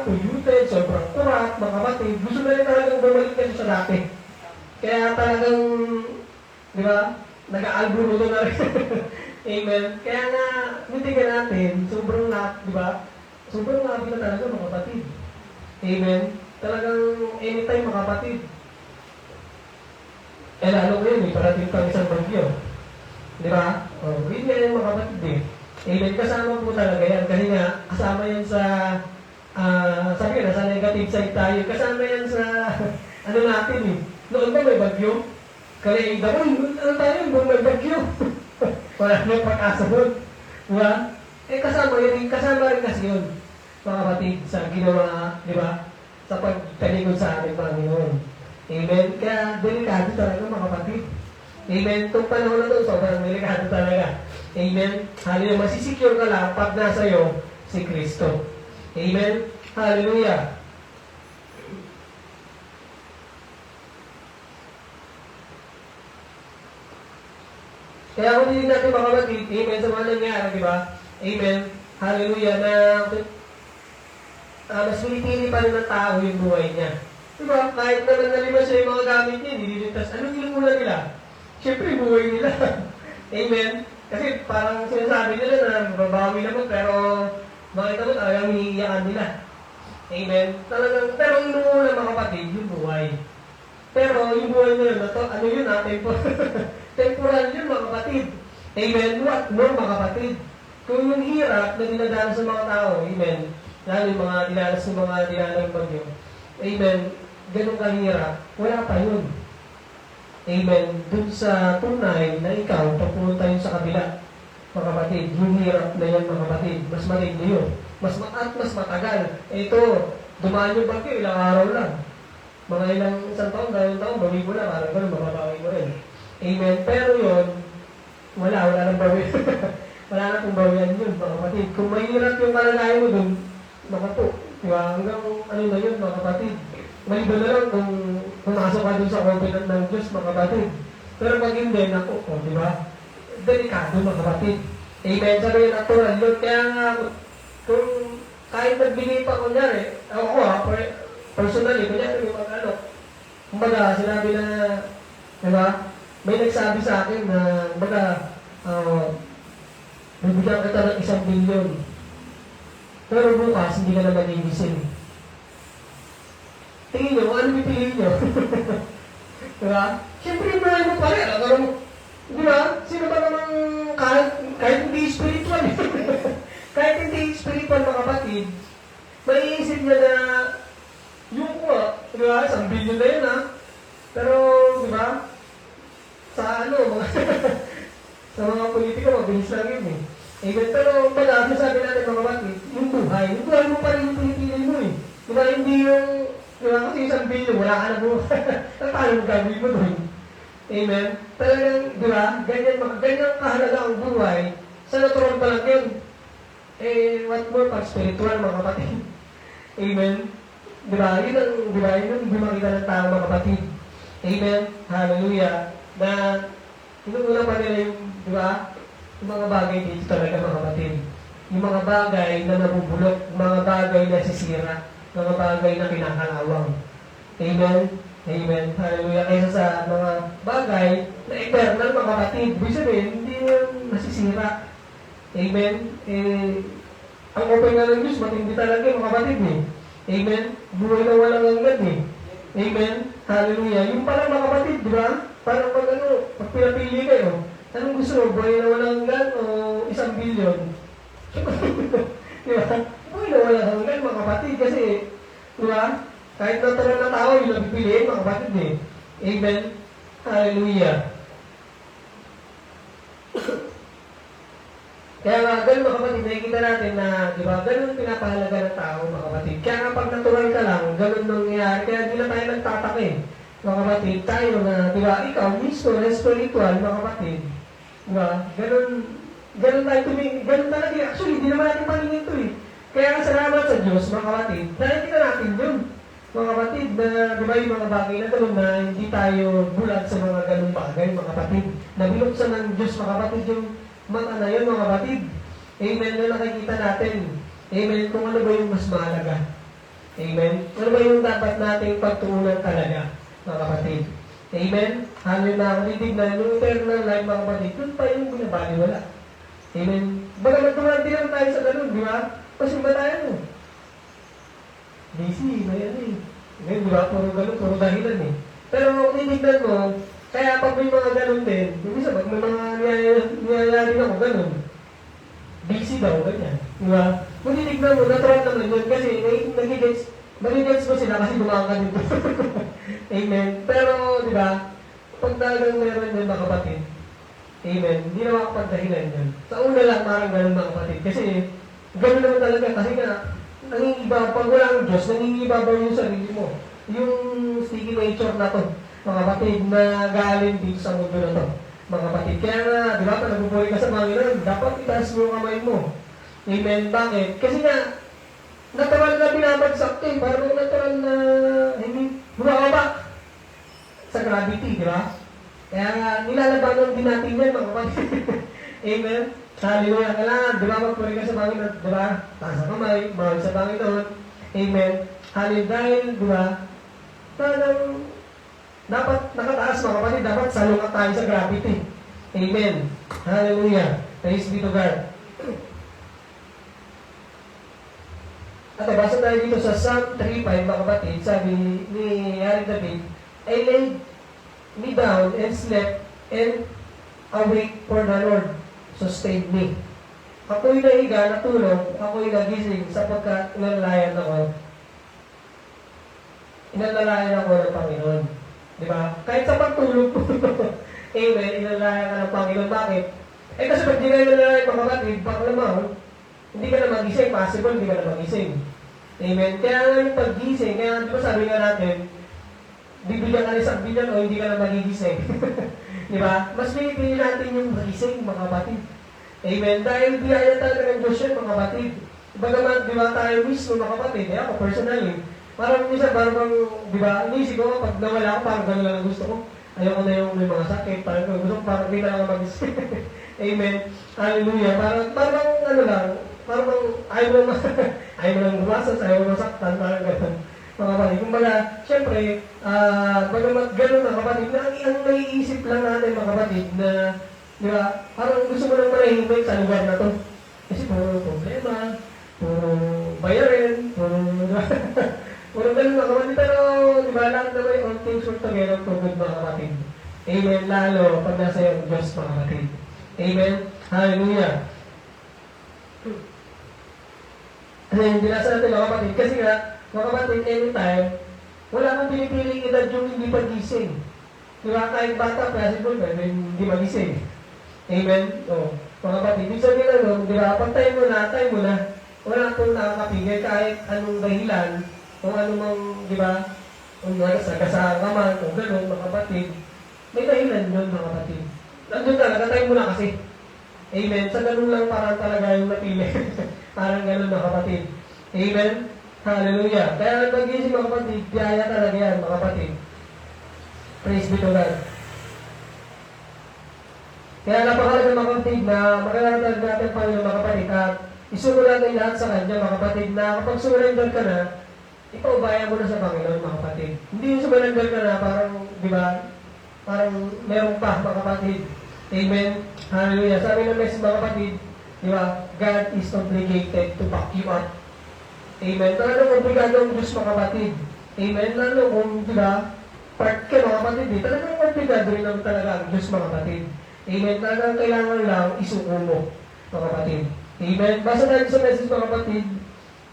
polluted, sobrang kurat, mga kapatid. Gusto na rin talagang bumalik kasi sa dati. Kaya talagang, di ba, nag-aalburuto na rin. Amen? Kaya nga, nitigan natin, sobrang di ba, sobrang labi na talaga mga kapatid. Amen? Talagang anytime mga kapatid. Lalo ko yun, parating pang isang bagyo. Di ba? Yun nga yung mga kapatid eh. Amen. Kasama po talaga yan. Kasi nga, kasama yan sa, sabi ko, nasa negative side tayo. Kasama yan sa, ano natin eh. Noon ba may bagyo? Kaya daw, ano tayo, kung may bagyo? Wala nang pag-asa doon. Diba? Kasama yun, kasama rin kasi yun, mga kapatid, sa ginawa, di ba? Sa pagtalikod sa ating Panginoon. Amen. Kaya, delikado talaga, mga kapatid. Amen. Itong panahon na ito, sobrang delikado talaga. Amen. Hallelujah. Masisecure ka lang pag nasa iyo si Kristo. Amen. Hallelujah. Kaya kung hindi natin makabatid, amen, sa mga nangyari, di ba? Amen. Hallelujah. Na mas pinipili pa rin ng tao yung buhay niya. Di ba? Kahit naman nalimas siya yung mga gamit niya, nililigtas. Anong ginagawa nila? Siyempre, buhay nila. Amen. Kasi parang sinasabi nila na babawi naman, pero makita mo talagang hinihiyakan nila. Amen. Talagang, pero yung nung mga kapatid, yung buhay. Pero yung buhay nila na to, ano yun natin po? Temporal yun, mga kapatid. Amen. What more, mga kapatid? Kung yung hirap na dinadanas sa mga tao, amen. Lalo yung mga dinanas ng mga dinalang bagyo. Amen. Ganun kahirap, wala pa yun. Amen. Dun sa tunay na ikaw, papunta yun sa kabila. Mga kapatid, yung hirap na yan, mga kapatid, mas matindi yun. Mas matagal. Ito, dumaan yung bagyo, ilang araw lang. Mga isang taon, dalawang taon, bawi mo na, parang gano'n, mababawi mo rin. Amen. Pero yun, wala nang bawi. Wala na kung bawian yun, mga kapatid. Kung mahirap yung kalagayan mo dun, makapo. Diba? Hanggang ano na yun, mga kapatid. Maliban na lang kung pumasok ka dun sa covenant ng Diyos, mga kapatid. Pero pag hindi, naku, di ba? Delikado, mga kapatid. Amen. Sabi yung natural yun. Kaya nga, kung kahit nagbigay pa, kunyari, ako personally, kunyari, yung mga ano, kumbaga, sinabi na, di ba? May nagsabi sa akin na, kumbaga, bibigyan kita ng 1 billion. Pero bukas, hindi ka na magigising. Tingin nyo, ano pipiliin nyo? Diba? Siyempre, yung buhay mo pa rin. Diba? Sino ba namang kahit hindi spiritual? Kahit hindi spiritual, mga kapatid, maiisip niya na yung diba? 1 billion na yun, ha? Pero, diba? Sa mga sa mga politiko, mabilis lang yun, eh. Pero pag-asa sabi natin, mga kapatid, yung buhay mo pa rin yung pinipili mo, eh. Diba? Hindi yung diba? Kasi 1 billion, wala ka na buhay. Paano mo gagawin mo doon? Amen? Talagang, diba? Ganyan kahalaga ang buhay. Sa natural pa lang yun. What more pag spiritual, mga kapatid? Amen? Diba? Yun ang hindi makita ng tao, mga kapatid. Amen? Hallelujah. Na, inuuna pa nila yung, diba? Yung mga bagay dito talaga, mga kapatid. Yung mga bagay na nabubulok, mga bagay na sisira, mga bagay na kinakalawang. Amen? Amen. Hallelujah. Kaysa sa mga bagay na eternal, mga kapatid. Ibig sabihin, hindi yung nasisira. Amen? Ang open na ng Diyos, matindi talaga mga kapatid, eh. Amen? Buhay na walang hanggan, eh. Amen? Hallelujah. Yung pala, mga kapatid, di ba? Parang pag pinapili kayo, anong gusto mo? Buhay na walang hanggan o 1 billion? Di ba? Buhay na walang hanggan, mga kapatid, kasi, di ba? Kahit natural na tao, yung napipiliin, mga kapatid, eh. Amen? Hallelujah. Kaya nga, ganun mga kapatid, nakikita natin na, di ba, ganun pinapahalaga ng tao, mga kapatid. Kaya nga, pag natural ka lang, ganun nangyayari. Kaya hindi na tayo nagtatake, mga kapatid. Tayo na, di ba, ikaw, mismo, na spiritual, mga kapatid. Di ba, ganun tayo ganun talaga. Actually, hindi naman natin paningin ito, eh. Kaya nga, salamat sa Diyos, mga kapatid. Nakikita natin yun, mga kapatid, na, di ba, yung mga bagay na ganun na hindi tayo bulag sa mga ganun bagay, mga kapatid. Nabiluksan ng Diyos, mga kapatid, yung mata na yun, mga kapatid. Amen na nakikita natin. Amen. Kung ano ba yung mas mahalaga. Amen. Ano ba yung dapat nating pagtuunan talaga, mga kapatid. Amen. Halo na katitig na yung eternal life, mga kapatid. Doon pa yung binabaliwala. Amen. Baga magtuman din lang tayo sa ganun, di ba? Kasi ba tayo? Busy, may ano eh. Ngayon, di ba? Puro ganun, puro dahilan eh. Pero kung titignan mo, kaya pag may mga ganun din, yung isa, pag may mga niyayari ako ganun, busy daw, ganyan. Di ba? Kung titignan mo, natural naman yun kasi nagigets mo sila kasi gumawa ka dito. Amen. Pero, di ba, pag talagang meron yun mga kapatid, amen, hindi na makapagdahilan yun. Sa una lang, parang ganun mga kapatid. Kasi, ganun naman talaga. Kasi nga, nangingiba, pag wala ang Diyos, nangingibabaw yung sarili mo. Yung sticky nature na to, mga kapatid, na galing dito sa mundo na to. Mga kapatid. Kaya nga, di ba, pag nagpupuli ka sa Panginoon, dapat itaas mo yung kamay mo. Amen. Bakit? Kasi nga, natural na binabagsak to eh. Parang natural na, hindi, bumababa sa gravity, di ba? Kaya nga, nilalabanan din natin yan, mga kapatid. Amen. Hallelujah. Kailangan, di ba, magpuri ka sa Panginoon, di ba? Taas ang kamay, mahal sa Panginoon. Amen. Hallelujah. Dahil, di ba, parang, dapat nakataas mga kapatid, dapat salungat tayo sa gravity. Amen. Hallelujah. Praise be to God. At basa tayo dito sa Psalm 3:5 mga kapatid, sabi ni Haring David, I laid me down and slept and awake for the Lord sustained me. Ako'y nahiga, natulog, ako'y nagising sapagkat inalalayan ako ng Panginoon. Di ba? Kahit sa pagtulog po, amen, inalalayan ka ng Panginoon. Bakit? Eh kasi pag di ka inalalayan mga kapatid, paklamaw, hindi ka na magising, possible hindi ka na magising. Amen. Kaya nga yung pag-gising, kaya di ba sabi nga natin, bibigyan ka na isang bilyan o hindi ka na magigising. Di ba? Mas pinipili natin yung magising, mga kapatid. Amen. Dahil biyaya talaga ng Diyos yan, mga kapatid. Bagaman, di ba tayo mismo, mga kapatid, eh ako personally, parang minsan, parang, di ba, inisip ko, pag nawala ako, parang gano'n lang ang gusto ko. Ayoko na yung may mga sakit, parang gusto ko, parang hindi na ako magising. Amen. Hallelujah. Parang ano lang, parang ayaw mo lang gumasas, ayaw mo masaktan, parang gano'n. Mga kapatid. Kumbaga, syempre, bagamat gano'n mga kapatid, na ang naiisip lang natin mga kapatid na, di ba, parang gusto mo lang manahimik sa lugar na to. Kasi puro problema, puro bayarin, puro gano'n mga kapatid. Pero, di ba, lahat naman all things work together for good mga kapatid. Amen. Lalo, pag nasa yung Diyos mga kapatid. Amen. Hallelujah. Hindi nasa natin mga kapatid. Kasi nga, mga kapatid, anytime, wala kang pinipiling edad yung hindi pagising. Di ba? Kahit bata, possible, hindi magising. Amen? O, mga kapatid, ibig sabihin ano, di ba? Pag tayo mo na, wala kang nakakapigil kahit anong dahilan, kung ano mang, di ba? Kung nagkasama ka man, kung gano'n, mga kapatid, may dahilan yun, mga kapatid. Nandun talaga, tayo mo na kasi. Amen? Sa ganun lang parang talaga yung napili. Parang ganun mga kapatid. Amen? Hallelujah. Kaya pag-isip mga kapatid, biyaya talaga yan mga kapatid. Praise be to God. Kaya napakalaga mga kapatid na magkakaroon natin Panginoon mga kapatid at isuko natin lahat sa Kanya mga kapatid na kapag surrender ka na, ipaubaya mo na sa Panginoon mga kapatid. Hindi yung surrender ka na parang, di ba, parang meron pa mga kapatid. Amen? Hallelujah. Sabi ng message mga kapatid, di ba, God is obligated to back you up. Amen. Talagang obligado ang Diyos mga kapatid. Amen. Lalo kung, di ba, part ka mga kapatid, talagang obligado rin naman talaga ang Diyos mga kapatid. Amen. Talagang kailangan lang isuko mo mga kapatid. Amen. Basta tayo sa message mga kapatid,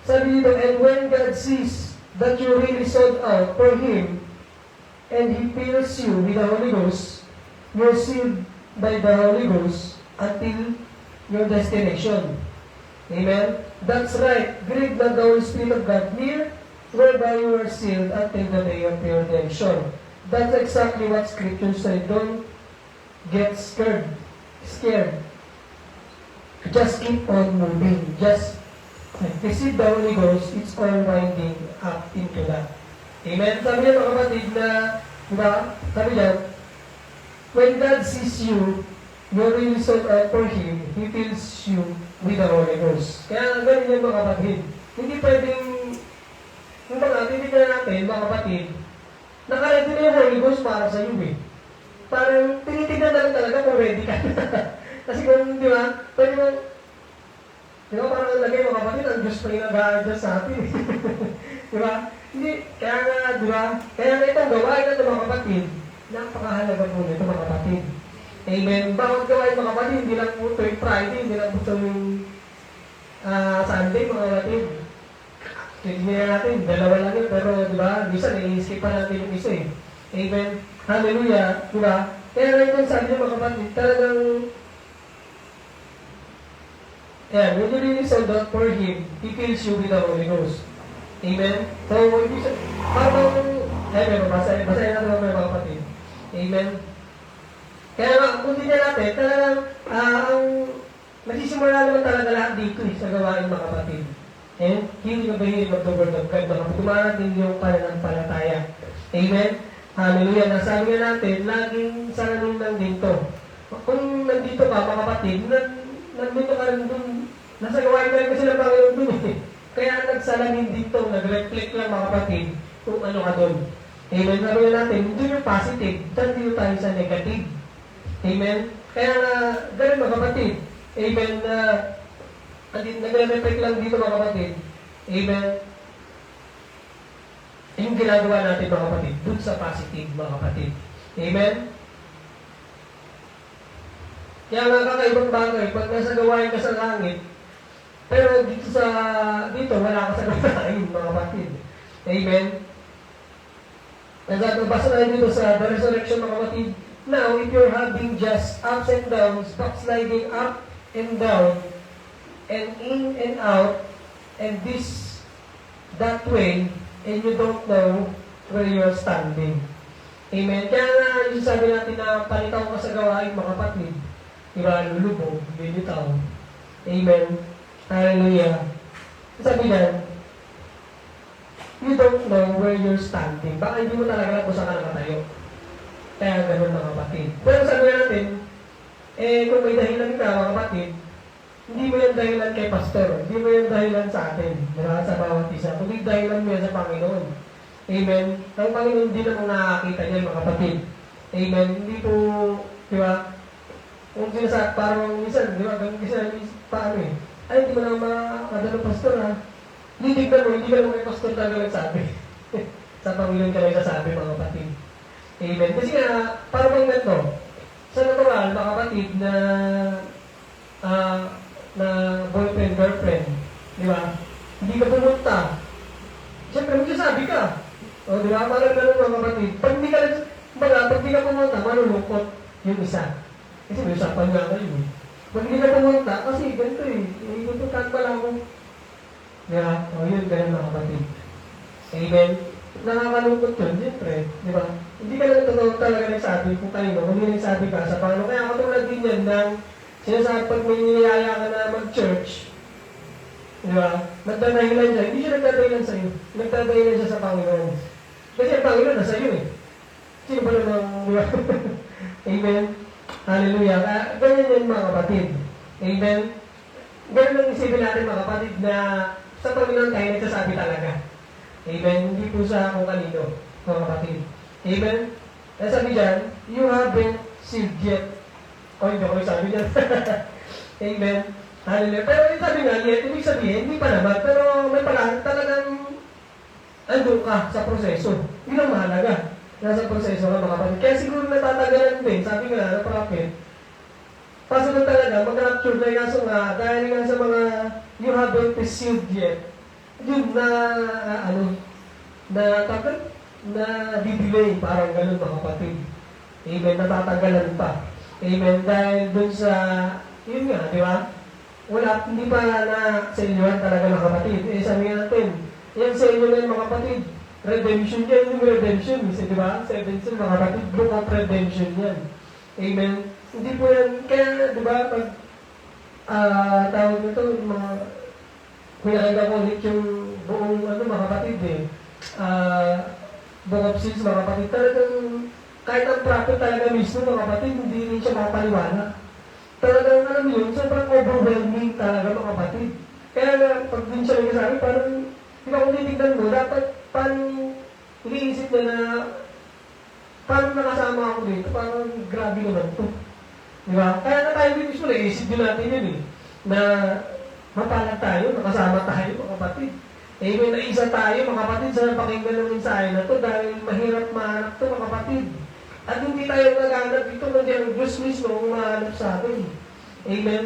sabi dito, and when God sees that you really sold out for Him, and He fills you with the Holy Ghost, you're sealed by the Holy Ghost until your destination. Amen? That's right. Grieve not the Holy Spirit of God near, whereby you are sealed until the day of your redemption. That's exactly what Scripture said. Don't get scared. Just keep on moving. Just receive the Holy Ghost. It's all winding up into that. Amen? Sabi niya mga kapatid na, diba? Sabi niya, when God sees you, you're really sold out for Him, He fills you with the Holy Ghost. Kaya ganun yung mga kapatid. Hindi pwedeng, kung baga, tinitignan natin, mga kapatid, nakaready na yung Holy Ghost para sa iyo eh. Parang tinitignan na lang talaga kung ready ka. Kasi kung, di ba, pwede mo, di ba, parang nalagay mga kapatid, ang Diyos pa yung nag-a-adjust sa atin eh. Di ba? Hindi, kaya nga, di ba, kaya nga itong gawain na ito mga kapatid, napakahalaga po nito mga kapatid. Amen. Bawat gawain mga kapatid, hindi lang po tuwing Friday, hindi lang po tuwing Sunday, mga kapatid. Tignan natin, dalawa lang yun, pero di ba, minsan nai-skip pa natin yung isa eh. Amen. Hallelujah. Di ba? Kaya rin yung sabi niya mga kapatid, talagang, yeah, when you really sold out for Him, He fills you with the Holy Ghost. Amen. So, hindi siya, parang, pero basahin natin mga kapatid. Amen. Kaya kung hindi natin, talagang, ang nagsisimula naman talaga lahat dito sa gawain mga kapatid. And hearing of the hearing of the word of God, baka dumarating yung pananampalataya. Amen? Hallelujah. Nasabi nga natin, laging salamin lang dito. Kung nandito ka, mga kapatid, nandito ka rin dun, nasa gawain ka rin kasi ng Panginoon dun eh. Kaya nagsalamin dito, nag-reflect lang mga kapatid, kung ano ka dun. Amen? Sabi nga natin, dun yung positive, dyan dito tayo sa negative. Amen? Kaya ganun mga kapatid. Amen? Nagre-reflect lang dito mga kapatid. Amen. Yung ginagawa natin mga kapatid, dun sa positive mga kapatid. Amen. Kaya nga kakaibang bagay, pag nasa gawain ka sa langit, pero dito wala ka sa gawain mga kapatid. Amen. Nagbasa tayo dito sa the resurrection mga kapatid. Now, if you're having just ups and downs, backsliding up and down, and in and out, and that way, and you don't know where you're standing. Amen. Kaya nga, yung sabi natin na palitaw ka sa gawain, mga kapatid, diba, lulubog, lilitaw. Amen. Hallelujah. Sabi na, you don't know where you're standing. Baka hindi mo talaga alam kung saan ka nakatayo. Kaya ganun mga kapatid. Pero sabi natin, kung may dahilan ka, mga kapatid, hindi mo yung dahilan kay pastor. Hindi mo yung dahilan sa atin. Diba? Sa bawat isa. Kundi dahilan mo yan sa Panginoon. Amen. Ang Panginoon din naman nakakita niya mga kapatid. Amen. Hindi po, di ba? Kung sinasabi, parang minsan, di ba? Ganun kasi paano eh. Ay, hindi mo na makadalo pastor ha. Hindi ka naman kay pastor talaga nagsabi. Sa Panginoon ka lang sasabi mga kapatid. Amen. Kasi nga, parang ganito. Sa natural, mga kapatid na boyfriend, girlfriend, di ba? Hindi ka pumunta. Siyempre, magsasabi ka. O, di ba? Parang gano'n mga kapatid. Pag di ka pumunta, malulungkot yung isa. Kasi may usapan nga kayo eh. Pag di ka pumunta, kasi ganito eh. Ipuntukan pala ako. Di ba? O, yun, gano'n mga kapatid. Amen? Nakakalungkot yun, siyempre. Di ba? Hindi ka lang totoo talaga nagsabi kung kayo, kung hindi nagsabi ka sa paano. Kaya katulad din yan ng sinasabi pag may niyaya ka na mag-church, di ba? Nagdadahilan siya. Hindi siya nagdadahilan sa iyo. Nagdadahilan siya sa Panginoon. Kasi ang Panginoon nasa iyo eh. Sino ba namang, di ba? Amen? Hallelujah. Ganyan yan mga kapatid. Amen? Ganyan lang isipin natin mga kapatid na sa Panginoon tayo nagsasabi talaga. Amen? Hindi po sa kung kanino, mga kapatid. Amen? Kaya sabi dyan, you haven't sealed yet. O, hindi ako sabi dyan. Amen. Hallelujah. Pero yung sabi nga, yet, ibig sabihin, hindi pa naman. Pero may pala, talagang andun ka sa proseso. Yun ang mahalaga. Nasa proseso ka mga kapatid. Kaya siguro natatagalan din. Sabi nga, na prophet, pasunod talaga, mag-rapture na yung kaso nga, dahil nga sa mga you haven't sealed yet, yun na di-delay, parang ganun mga kapatid. Amen. Natatagalan pa. Amen. Dahil dun sa, yun nga, di ba? Wala, hindi pa na-senyuhan talaga ng kapatid. Sabi nga natin, yan sa inyo na yung mga kapatid. Redemption yan, yung redemption. Di ba? 7 mga kapatid, book of redemption yan. Amen. Hindi po yan, kaya, di ba, pag tawag nito, mga, pinakita ko ulit yung buong, mga kapatid eh. Book of Seals, mga kapatid, talagang, kahit ang prophet talaga mismo, mga kapatid, hindi rin siya makapaliwanag. Talagang, alam mo yun, sobrang overwhelming talaga, mga kapatid. Kaya pag din siya nagsasabi, parang, di ba kung titignan mo, dapat parang iniisip na parang nakasama ako dito, parang grabe naman to. Di ba? Kaya na tayo mismo, naisip din natin yun eh, na mapalag tayo, nakasama tayo, mga kapatid. Eh, may naisa tayo, mga kapatid, sa pakinggan ng mensahe na to dahil mahirap mahanap to, mga kapatid. At hindi tayo naghahanap dito, kundi ang Diyos mismo ang mahanap sa atin. Amen?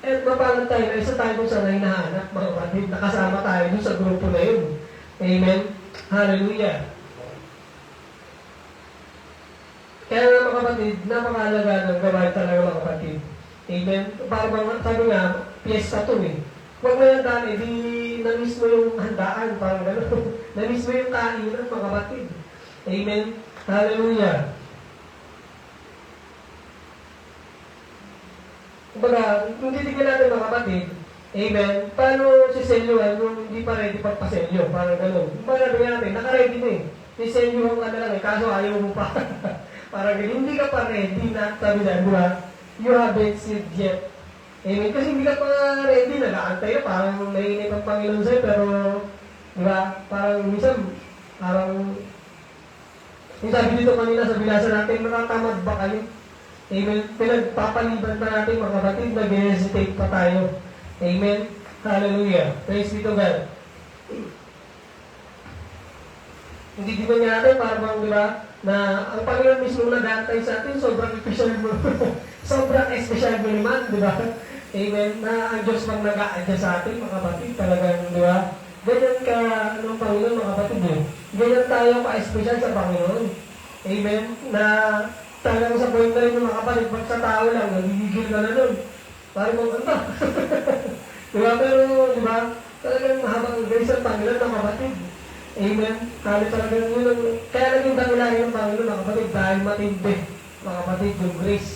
At mapalad tayo na isa tayo dun sa hinahanap, mga kapatid, nakasama tayo dun sa grupo na yun. Amen? Hallelujah! Kaya mga kapatid, napakalaga ng gawain talaga mga kapatid. Amen? Para bang sabi nga, piyesta to eh. Huwag mo yung dami, di na-miss mo yung handaan, parang gano'n. Na-miss mo yung kainan mga kapatid. Amen? Hallelujah! Kumbaga, kung titignan natin mga kapatid, amen, paano siselyuhan yung hindi pa ready pagpaselyo? Parang gano'n. Kumbaga, bigyan natin, naka-ready na eh. Siselyohan ka na lang eh, kaso ayaw mo pa. Parang gano'n, hindi ka pa ready na, sabi na, di ba? You haven't sealed yet. Amen, kasi hindi ka pa ready, nag-aantay ka, parang nainip ang Panginoon sa'yo, pero, di ba, parang minsan, parang, yung sabi dito kanina sa binasa natin, natatamad ba kayo? Amen. Pinagpapaliban pa natin mga kapatid, nag-hesitate pa tayo. Amen. Hallelujah. Praise be to God. Hindi di ba nga natin, parang di ba, na ang Panginoon mismo nag-aantay sa atin, sobrang special mo. Sobrang special mo naman, di ba? Amen. Na ang Diyos bang nag-a-adjust sa atin, mga kapatid, talagang, di ba? Ganyan ka, anong Panginoon, mga kapatid, eh. Ganyan tayo ka-special sa Panginoon. Amen. Na talagang sa point na rin yung mga kapatid, pag sa tao lang, nagigigil ka na nun. Parang mong ano. Diba? Pero, diba? Talagang mahabang grace ang Panginoon ng kapatid. Amen. Kaya talagang yun. Kaya naging dahilan ng Panginoon ng kapatid dahil matindi, mga kapatid, yung grace.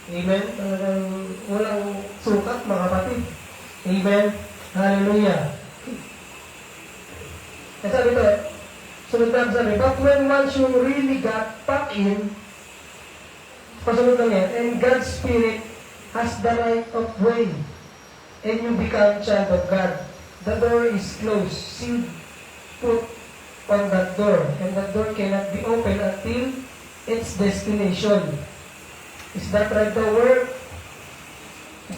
Amen. Talagang walang sukat, mga kapatid. Amen. Hallelujah. Kaya sabi ito, sunod na sabi, but when once you really got back in, pasunod lang yan, and God's Spirit has the right of way, and you become child of God. The door is closed, sealed, put on that door, and that door cannot be opened until its destination. Is that right? The word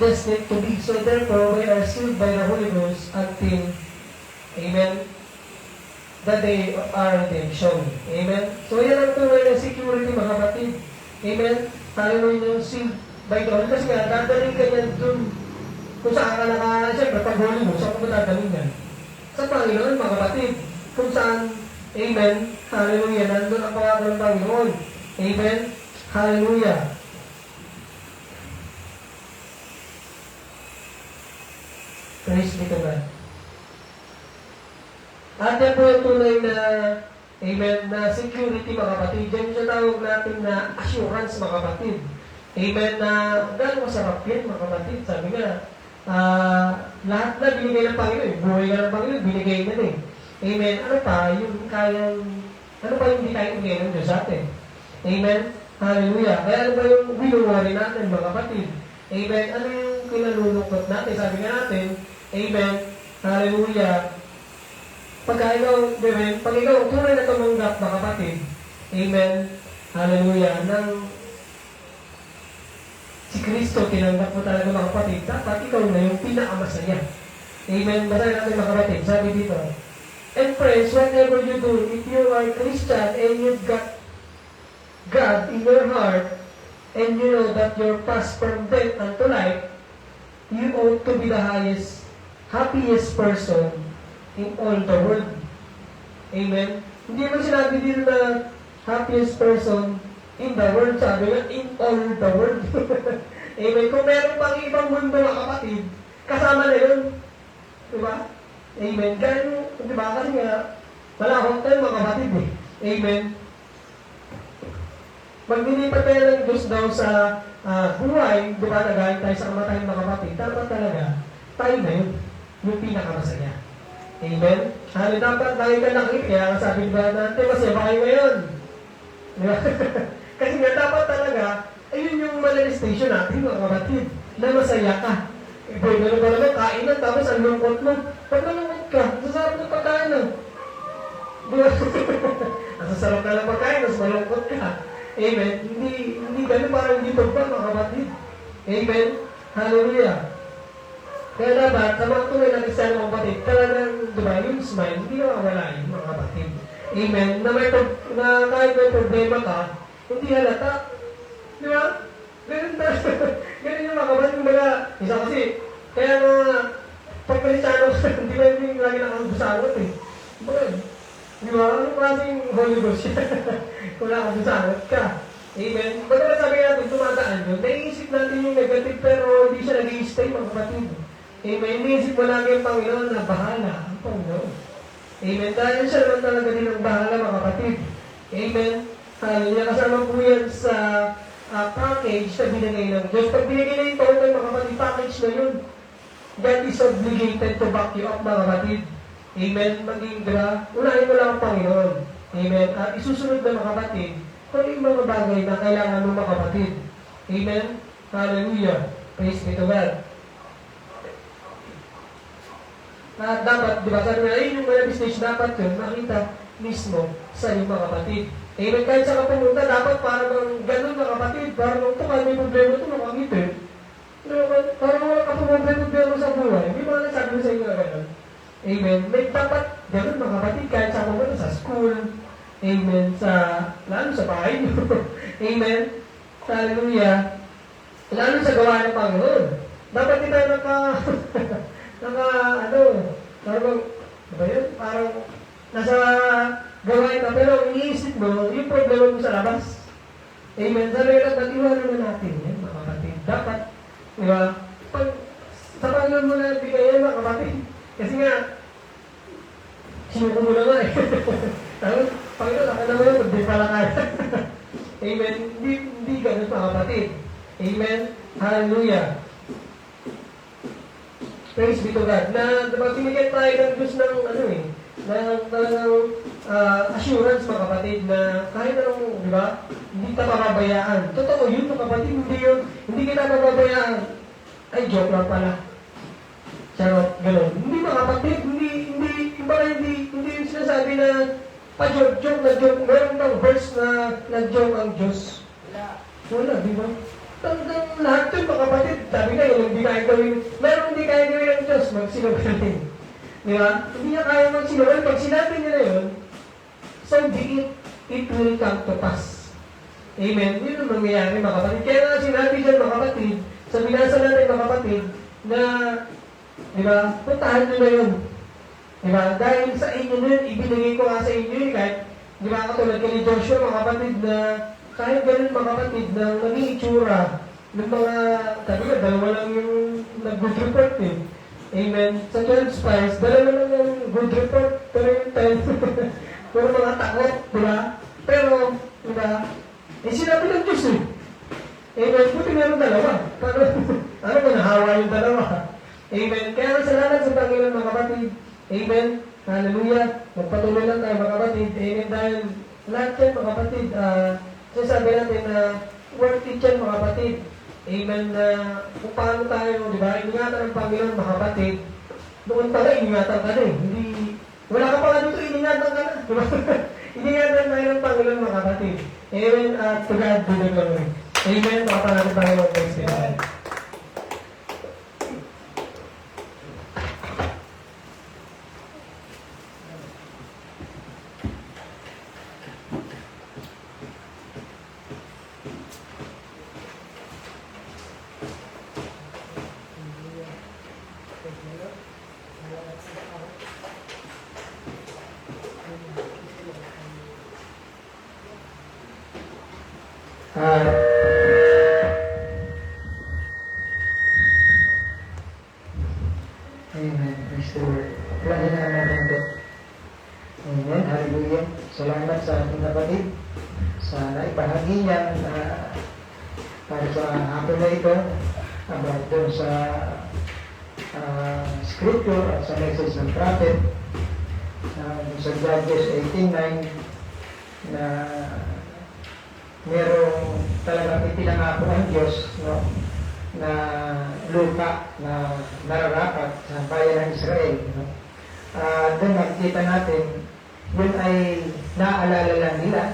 destined to be. So therefore, we are sealed by the Holy Ghost until, amen, the day of our redemption. Amen? So yan ang tunay ng security, mga kapatid. Amen? Hallelujah, sealed by God. Kasi nga, dadaling ka niyan dun kung saan ka naka, siyempre, pag huli mo, saan ka dadaling yan? Sa Panginoon, mga kapatid. Kung saan, amen, hallelujah, nandun ang pangalan ng Panginoon. Amen? Hallelujah. Praise be to God. At yan po yung tunay na, amen, na security, mga kapatid. Yan yung tawag natin na assurance, mga kapatid. Amen, na gano'ng masarap yan, mga kapatid. Sabi nga, lahat na binigay ng Panginoon, buhay ka ng Panginoon, binigay na eh. Amen. Ano pa, yung kayang, ano pa yung hindi kayang ibigay ng Diyos sa atin? Amen. Hallelujah. Kaya ano ba yung winuwari natin, mga kapatid? Amen. Ano yung kinalulungkot natin? Sabi nga natin, amen. Hallelujah. Pagka ikaw, pag ikaw tunay na tumanggap, mga kapatid, amen, hallelujah, nang si Kristo tinanggap mo talaga, mga kapatid, dapat ikaw na yung pinakamasaya. Amen. Basahin natin, mga kapatid. Sabi dito, and friends, whatever you do, if you are Christian and you've got God in your heart, and you know that you're passed from death unto life, you ought to be the happiest person in all the world. Amen? Hindi mo sinabi dito na happiest person in the world. Sabi nga, in all the world. Amen? Kung meron pang ibang mundo, mga kapatid, kasama na yun. Diba? Amen? Ganyan, diba? Kasi nga, wala akong tayo, mga kapatid eh. Amen? Maglilipat tayo ng Diyos daw sa buhay, diba? Nagaling tayo sa kamatayan, mga kapatid. Dapat talaga, tayo na yun. Yung pinakamasaya. Amen? Ano dapat tayo ka nakit? Kaya sabi ba natin, masaya ba kayo ngayon? Diba? Kasi nga dapat talaga, ayun yung manifestation natin, mga kapatid, na masaya ka. Eh, boy, gano'n ba naman, kainan, tapos ang lungkot mo. Pag nalungkot ka, sasarap ng pagkain na. Diba? Ang sasarap na lang pagkain, mas malungkot ka. Amen? Hindi gano'n, parang hindi pagpa, mga kapatid. Amen? Hallelujah. Kaya dapat, sa mga tunay na Kristiyan, mga kapatid, talagang, diba, yung smile, hindi na mawala yun, mga kapatid. Amen? Na kahit may problema ka, hindi halata. Di ba? Ganun yung mga kapatid. Isa kasi, Kaya nga, pag Kristiyano ka, hindi ba yung lagi nakabusangot eh. Bakit? Di ba? Anong klaseng Holy Ghost yan? Kung nakabusangot ka. Amen? Baga sabi natin, tumataan yun, naiisip natin yung negative pero hindi siya nag-i-stay mga kapatid. Amen? Iniisip mo lang yung Panginoon na bahala ang Panginoon. Amen? Dahil siya naman talaga din ang bahala mga kapatid. Amen? Hallelujah. Kasama po yan sa package na binigay ng Diyos. Pag binigay na yung total mga kapatid, package na yun. God is obligated to back you up mga kapatid. Amen? Maging unahin mo lang ang Panginoon. Amen? At isusunod na mga kapatid kung yung mga bagay na kailangan mo mga kapatid. Amen? Hallelujah. Praise be to God. At dapat, di ba, sabi nga, yung mga stage dapat yun, makita mismo sa iyong mga kapatid. Amen? Kahit sa kapumunta, dapat parang ganun mga kapatid, parang ito ka, may problema ito, makangipin. Parang wala ka problema sa buhay. May mga nasabi mo sa inyo na ganun. Amen? May dapat ganun mga kapatid, kahit sa kapumunta, sa school, amen, lalo sa bahay nyo. Amen? Hallelujah. Lalo sa gawa ng Panginoon. Dapat di tayo parang nasa gawain ka, pero iniisip mo, yung problema mo sa labas. Amen? Sabi ka, nag-iwanan na natin yan, mga kapatid. Dapat, di ba? Pag sa Panginoon mo na bigay yan, mga kapatid. Kasi nga, sinuko mo na nga eh. Panginoon, ako naman yun, hindi pala kaya. Amen? Hindi ganun mga kapatid. Amen? Hallelujah. Praise be to God. Na binigyan tayo ng Diyos ng assurance mga kapatid na kahit anong, di ba, hindi kita mababayaan. Totoo yun mga kapatid, hindi kita mababayaan. Ay, joke lang pala. Charot, gano'n. Hindi mga kapatid, hindi yung sinasabi na pa-joke na joke. Meron bang verse na nag-joke ang Diyos? Wala, di ba? Talagang lahat yun mga kapatid. Sabi nga yun, hindi kaya gawin. Meron hindi kaya gawin ang Diyos, magsinungaling. Di ba? Hindi niya kaya magsinungaling. Pag sinabi niya na yun, so be it will come to pass. Amen? Yun ang mangyayari mga kapatid. Kaya nga sinabi dyan mga kapatid, sa binasa natin mga kapatid, na, di ba, puntahan nyo na yun. Di ba? Dahil sa inyo na yun, ibinigay ko nga sa inyo yun, kahit, di ba, katulad ka ni Joshua mga kapatid na, kahit ganun mga kapatid na naging itsura ng mga, sabi nga, dalawa lang yung nag-good report eh. Amen. Sa 12 spies, dalawa lang yung good report, pero yung 10, puro mga takot, di ba? Pero, di ba, sinabi ng Diyos eh. Amen. Buti meron dalawa. Ano ba, nahawa yung dalawa? Amen. Kaya salamat sa Panginoon mga kapatid. Amen. Hallelujah. Magpatuloy lang tayo mga kapatid. Amen. Dahil lahat yan mga kapatid, sabi natin na worth it yan mga kapatid. Amen. Na kung paano tayo, di ba, iningatan ng Panginoon mga kapatid, doon pala iningatan ka na eh. Hindi, wala ka pa nga dito, iningatan ka na. Di ba? Iningatan tayo ng Panginoon mga kapatid. Amen. At to God be the glory. Amen. Makapanapin tayo ng praise God. Amen. Praise the Lord. Lagi na naman ito. Amen. Hallelujah. Salamat sa ating kapatid. Sana ibahagi niya para sa hapon na ito about doon sa scripture at sa message ng prophet sa Judges 18:9 na merong talagang ipinangako ang Diyos, no, na lupa na nararapat sa bayan ng Israel. No? Doon makikita natin, yun ay naaalala lang nila,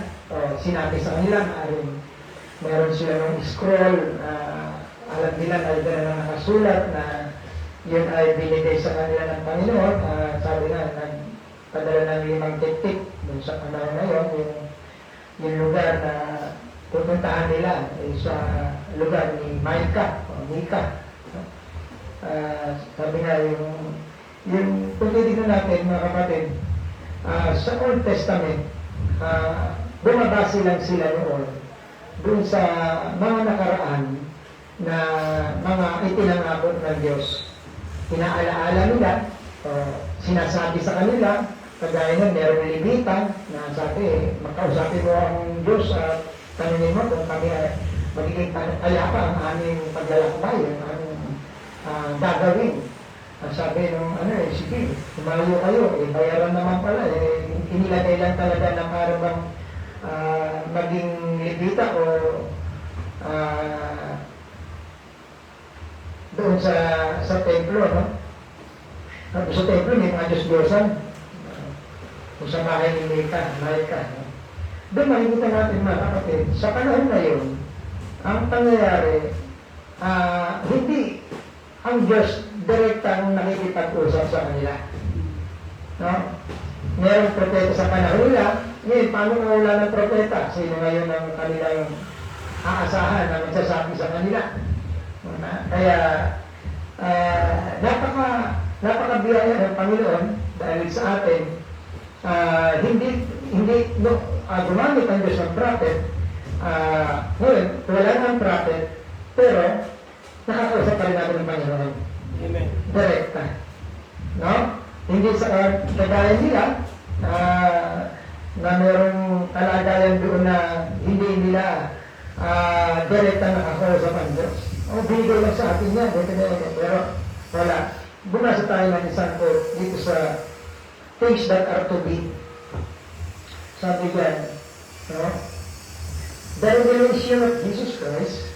sinabi sa kanila, meron sila ng scroll, alam nila na ito na nakasulat na yun ay binigay sa kanila ng Panginoon. Sabi nga, nagpadala ng 5 tiktik doon sa panahon na yun, yung lugar na pupuntahan nila sa lugar ni Micah o Micah. sabi nga kung titignan natin mga kapatid, sa Old Testament, bumabase lang sila noon dun sa mga nakaraan na mga itinangako ng Diyos. Inaalaala nila, sinasabi sa kanila, kagaya na merong libitan na sabi, magkausapin mo ang Diyos at tanungin mo kung kami ay magiging ayapa ang aming paglalakbay, ang aming gagawin. Sabi nung sige, tumayo kayo, bayaran naman pala, inilagay lang talaga ng parang maging libita o doon sa templo, no? Sa templo may mga Diyos-Diyosan, kung sa bahay ni Mika, no? Doon makikita natin mga kapatid, sa panahon na yun, ang pangyayari, hindi ang Diyos direktang nakikipag-usap sa kanila. No? Mayroong propeta sa panahon nila, ngayon, paano nga wala ng propeta? Sino ngayon ang kanilang aasahan na magsasabi sa kanila? Kaya, napakabiyaya ng Panginoon dahil sa atin, gumamit ang Diyos ng prophet. Ngayon, wala ng prophet, pero nakakausap pa rin natin ng Panginoon. Amen. Direkta. No? Hindi sa kagaya nila, na mayroong kalagayan doon na hindi nila direkta nakakausap ang Diyos. Bigay lang sa atin yan, pero wala. Bumasa tayo ng isang quote dito sa things that are to be. Sabi dyan, no? The revelation of Jesus Christ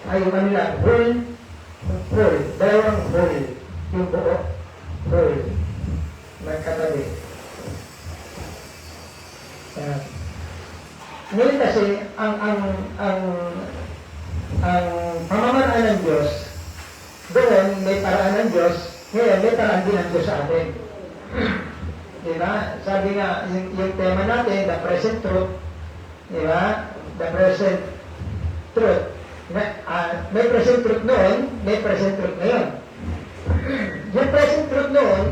ay yung kanila, whole, dalawang whole, yung buo, whole, magkatabi. Ngayon kasi, ang pamamaraan ng Diyos, doon may paraan ng Diyos, ngayon may paraan din ng Diyos sa atin. Diba? Sabi nga, yung tema natin, the present truth, diba? The present truth. May present truth noon, may present truth ngayon. Yung present truth noon,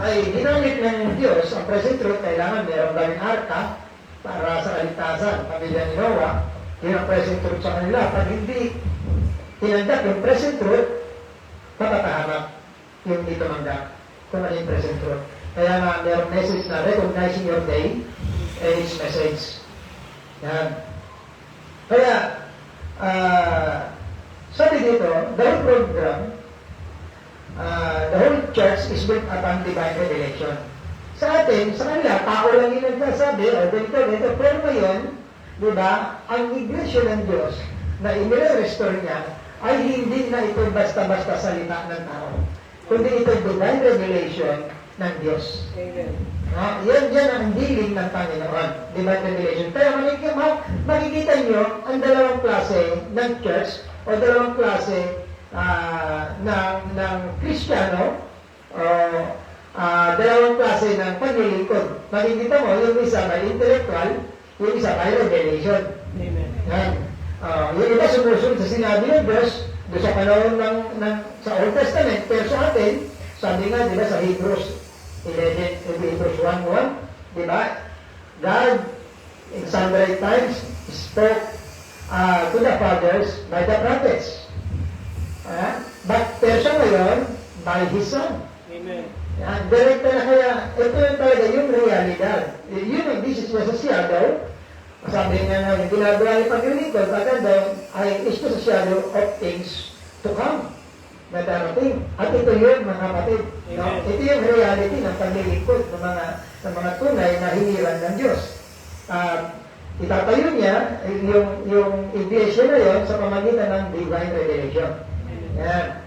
ay ginamit ng Diyos, ang present truth, kailangan meron gawing arka para sa kaligtasan, pamilya ni Noah, yun ang present truth sa kanila. Pag hindi tinanggap yung present truth, patatahamak yung hindi tumanggap kung ano yung present truth. Kaya nga, merong message na recognizing your day and its message. Yan. Kaya, sabi dito, the whole program, the whole church is built upon divine revelation. Sa atin, sa kanila, tao lang yung nagsasabi, ganito, pero ngayon, di ba, ang iglesia ng Diyos na inire-restore niya ay hindi na ito basta-basta salita ng tao, kundi ito divine revelation ng Diyos. Amen. Yan ang dealing ng Panginoon, divine revelation. Kaya makikita nyo ang dalawang klase ng church o dalawang klase ng Kristiyano o dalawang klase ng paglilingkod. Makikita mo, yung isa may intellectual, yung isa may revelation. Amen. Yan. Yung iba sumusunod sa sinabi ng Diyos doon sa panahon sa Old Testament, pero sa atin, sabi nga, di ba, sa Hebrews 11, Hebrews 1:1, di ba? God, in sundry times, spoke to the fathers by the prophets. But pero siya ngayon, by His Son. Amen. Direkta na kaya, ito yung talaga yung realidad. Yun ang this is sa shadow. Sabi nga na, yung ginagawa niya paglilingkod, pagkanda ay is the shadow of things to come na darating. At ito yun, mga kapatid. No? Ito yung reality ng paglilingkod ng mga tunay na hiniran ng Diyos. Itatayo niya yung iglesia na yun sa pamagitan ng divine revelation. Yan.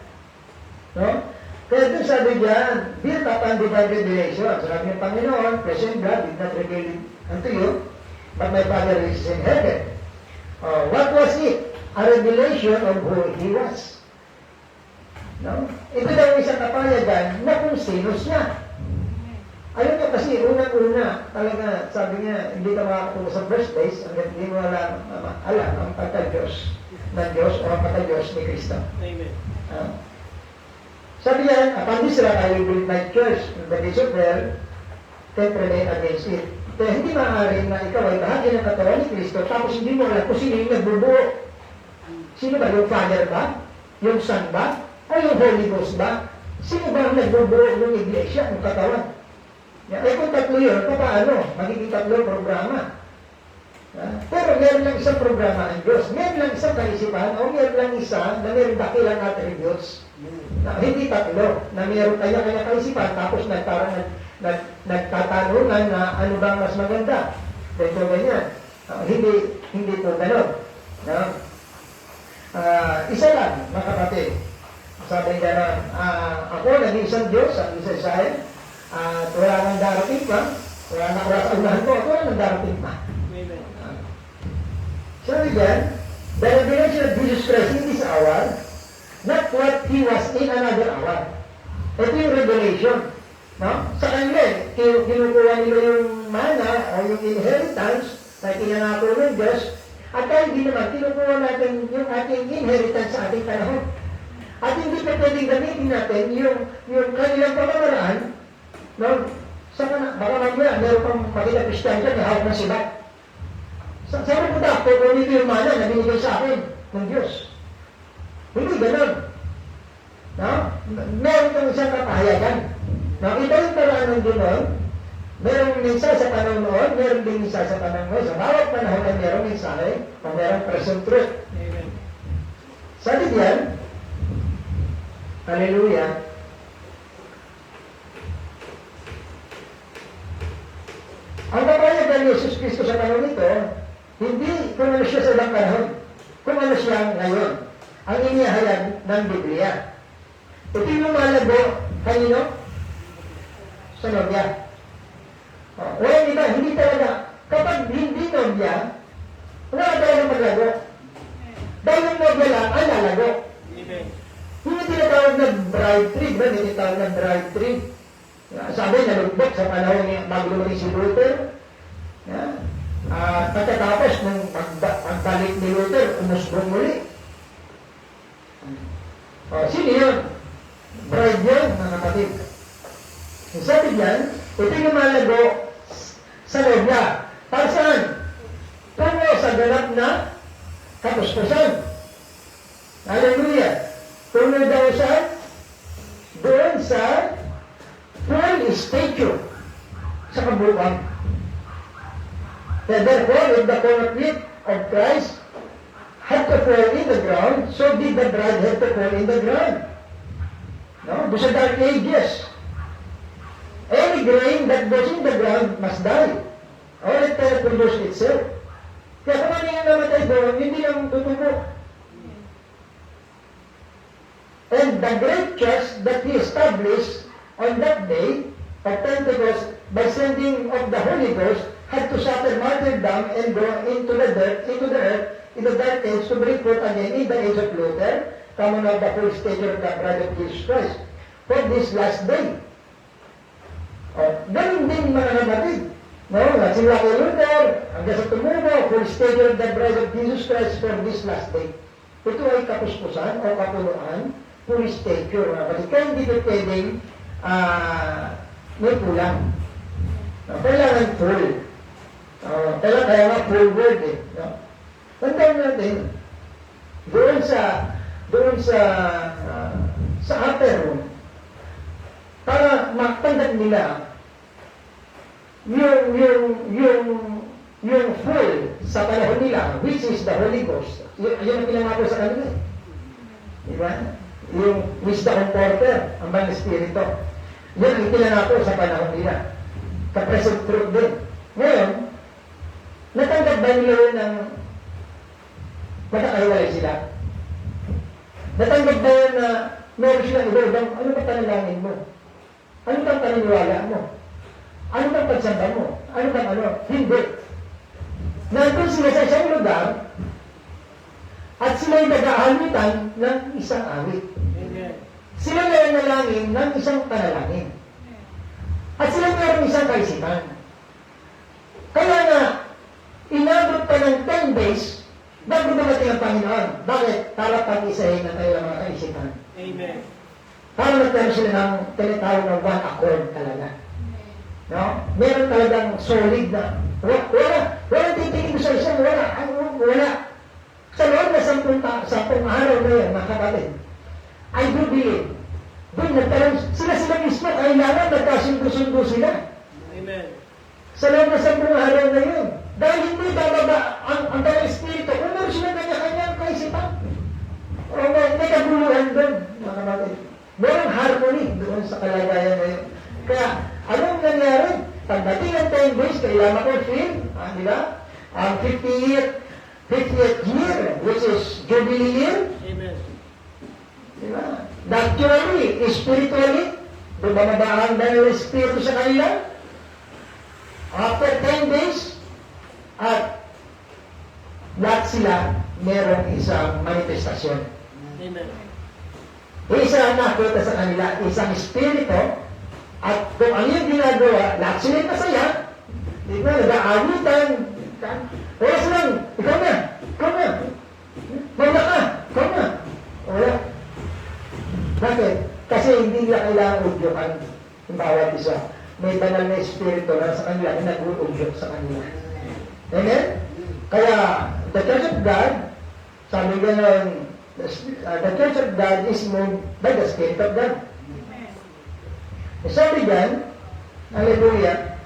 No? Kaya doon sabi diyan, built upon divine revelation. Sabi ng Panginoon, present God did not reveal unto you, but my Father is in heaven. What was it? A revelation of who He was. No? Ito daw isang kapayagan na kung sino siya. Ayun nga kasi, unang-una, talaga, sabi niya, hindi ka makakatungo sa first place hanggang hindi mo alam ang pagka-Diyos. ng Diyos o ang Diyos ni Kristo. Amen. Sabi yan, upon this rock I will build my church, and the gates of hell can prevail against it. Kaya hindi maaaring na ikaw ay bahagi ng katawan ni Kristo, tapos hindi mo alam kung sino yung nagbubuo. Sino ba? Yung Father ba? Yung Son ba? O yung Holy Ghost ba? Sino ba ang nagbubuo ng iglesia, ng katawan? Ay kung tatlo yun, paano? Magiging tatlo programa. Pero meron lang isang programa ang Diyos. Meron lang isang kaisipan o meron lang isa na meron dakilang attributes. Hindi tatlo. Na meron kanya-kanya kaisipan tapos nagtatanungan na ano ba mas maganda. Dito ganyan. Hindi po gano'n. Isa lang, mga kapatid. Sabi gano'n, ako naging isang Diyos, ang isa sa'yo, at wala nang darating pa. Wala sa unahan ko, at wala nang darating pa. Sabi yan, the revelation of Jesus Christ in this hour, not what He was in another hour. Ito yung revelation. No? Sa kanila, kinukuha nila yung mana o yung inheritance na kinangako ng Diyos, at tayo hindi naman, kinukuha natin yung ating inheritance sa ating panahon. At hindi pa pwedeng gamitin natin yung kanilang pamamaraan, no? Baka mamaya, meron pang makita Christian dyan, may hawak ng sibat. Sabi ko na, kung ito yung mana na binigay sa akin ng Diyos. Hindi ganun. No? Meron kang isang kapahayagan. No? Ito yung paraan ng Diyos. Merong mensahe sa panahon noon, meron din mensahe sa panahon ngayon. Sa bawat panahon ay merong mensahe o merong present truth. Amen. Sabi diyan, Hallelujah, ang kapahayagan ni Jesus Cristo sa panahon ito, hindi kung ano siya sa ibang panahon, kung ano siya ngayon. Ang inihayag ng Biblia. Ito yung lumalago, kanino? Sa nobya. Wala iba, hindi talaga. Kapag hindi nobya, wala talaga maglago. Dahil yung nobya lang, ang lalago. Hindi tinatawag na bride tree, diba? Hindi tinatawag na bride tree. Sabi, nalugbok sa panahon ni Maglumaring si Luther. Pagkatapos nung pagbalik ni Luther, umusbong muli. Sino yun? Bride yun, mga kapatid. Sabi diyan, ito yung lumalago sa nobya. Para saan? Tungo sa ganap na kapuspusan. Hallelujah. Tungo daw saan? Doon sa full stature sa kabuuan. Therefore, if the counterfeit of Christ had to fall in the ground, so did the bride have to fall in the ground. No? Doon sa dark ages, any grain that goes in the ground must die, or it cannot produce itself. Kaya kung ano yung namatay doon, hindi lang tutubo. And the great church that He established on that day of Pentecost by sending of the Holy Ghost had to suffer martyrdom and go into the earth, in the dark age to bring forth again in the age of Luther, coming of the full stature of the bride of Jesus Christ, for this last day. Ganun din mga kapatid. No? Nagsimula kay Luther, hanggang sa tumubo, full stature of the bride of Jesus Christ for this last day. Ito ay kapuspusan o kapuluan, full stature mga kapatid. Kaya hindi ito pwedeng may kulang. Kailangan full. Kaya nga full word eh. No? Tandaan natin, doon sa upper room, para maktanggap nila yung full sa panahon nila, which is the Holy Ghost. Yun ang pinangako sa kanila. Diba? Yung which the comforter, ang Banal Espiritu. Yun ang pinangako sa panahon nila. Ka-present truth din. Ngayon, natanggap ba nila yun ng magkakahiwalay sila? Natanggap ba yun na meron silang iba-ibang, ano ba panalangin mo? Ano bang paniniwala mo? Ano bang pagsamba mo? Ano bang ano? Hindi. Nandun sila sa isang lugar at sila'y nag-aawitan ng isang awit. Sila nanalangin ng isang panalangin. At sila mayroong isang kaisipan. Kaya nga, inabot pa ng 10 days Bago dumating ang Panginoon. Bakit? Para pag-isahin ang kanilang mga kaisipan. Amen. Para magkaroon sila ng tinatawag ng one accord talaga. No? Meron talagang solid na walang titingin sa isang wala. Sa loob na 10 araw na yan, mga kapatid, I do believe, doon nagkaroon, sila mismo, kailangan nagkasundo-sundo sila. Amen. Sa loob na 10 araw na yun. Dahil hindi bababa ang kanyang espiritu, kung meron sila kanya-kanyang kaisipan. O may kaguluhan doon, mga kapatid. Merong harmony doon sa kalagayan na yun. Kaya, anong nangyari? Pagdating ng 10 days, kailangan ko feel, di ba? Ang 50th year, which is Jubilee year, Amen. di ba? Naturally, spiritually, bumabaan dahil ng Espiritu sa kanila. After 10 days, at lahat sila merong isang manifestasyon. Amen. Isa ang nakita sa kanila, isang espiritu, at kung ano yung ginagawa, lahat sila yung masaya. Di ba? Nag-aawitan. Wala silang, ikaw na. Mauna ka, ikaw na. Wala. Bakit? Kasi hindi nila kailangan udyukan yung bawat isa. May banal na espiritu na sa kanila, na nag-uudyok sa kanila. Amen? Kaya, the Church of God, sabi gano'n, the Church of God is moved by the Spirit of God. Sabi dyan, hallelujah,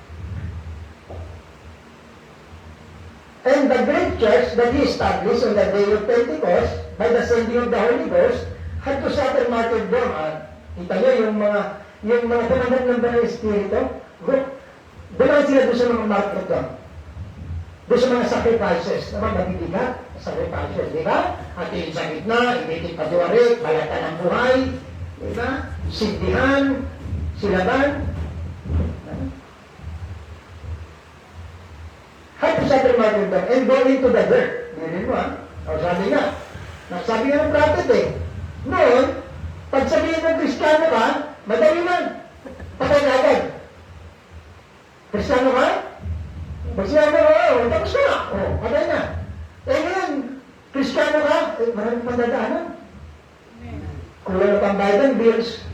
and the great church that he established on the day of Pentecost by the sending of the Holy Ghost had to suffer martyrdom. Kita nyo yung mga pumanag ng Banal Espiritu, dumaan sila doon sa mga martyrdom. Doon sa mga sacrifices, naman mabibigat, sacrifices, di ba? At yung sa gitna, ibitin patuwarik, balatan ng buhay, di ba? Sindihan, silaban. Had to suffer martyrdom and go into the dirt. Ganyan mo, sabi nga ng prophet noon, pag sabihin ng Kristiyano ka, madali lang. Patay na agad. Kristiyano ka? Pag sinabi ko, tapos na. Patay na. Ngayon, Kristiyano ka, maraming pandadaanan. Kulang na pambayad ng bills.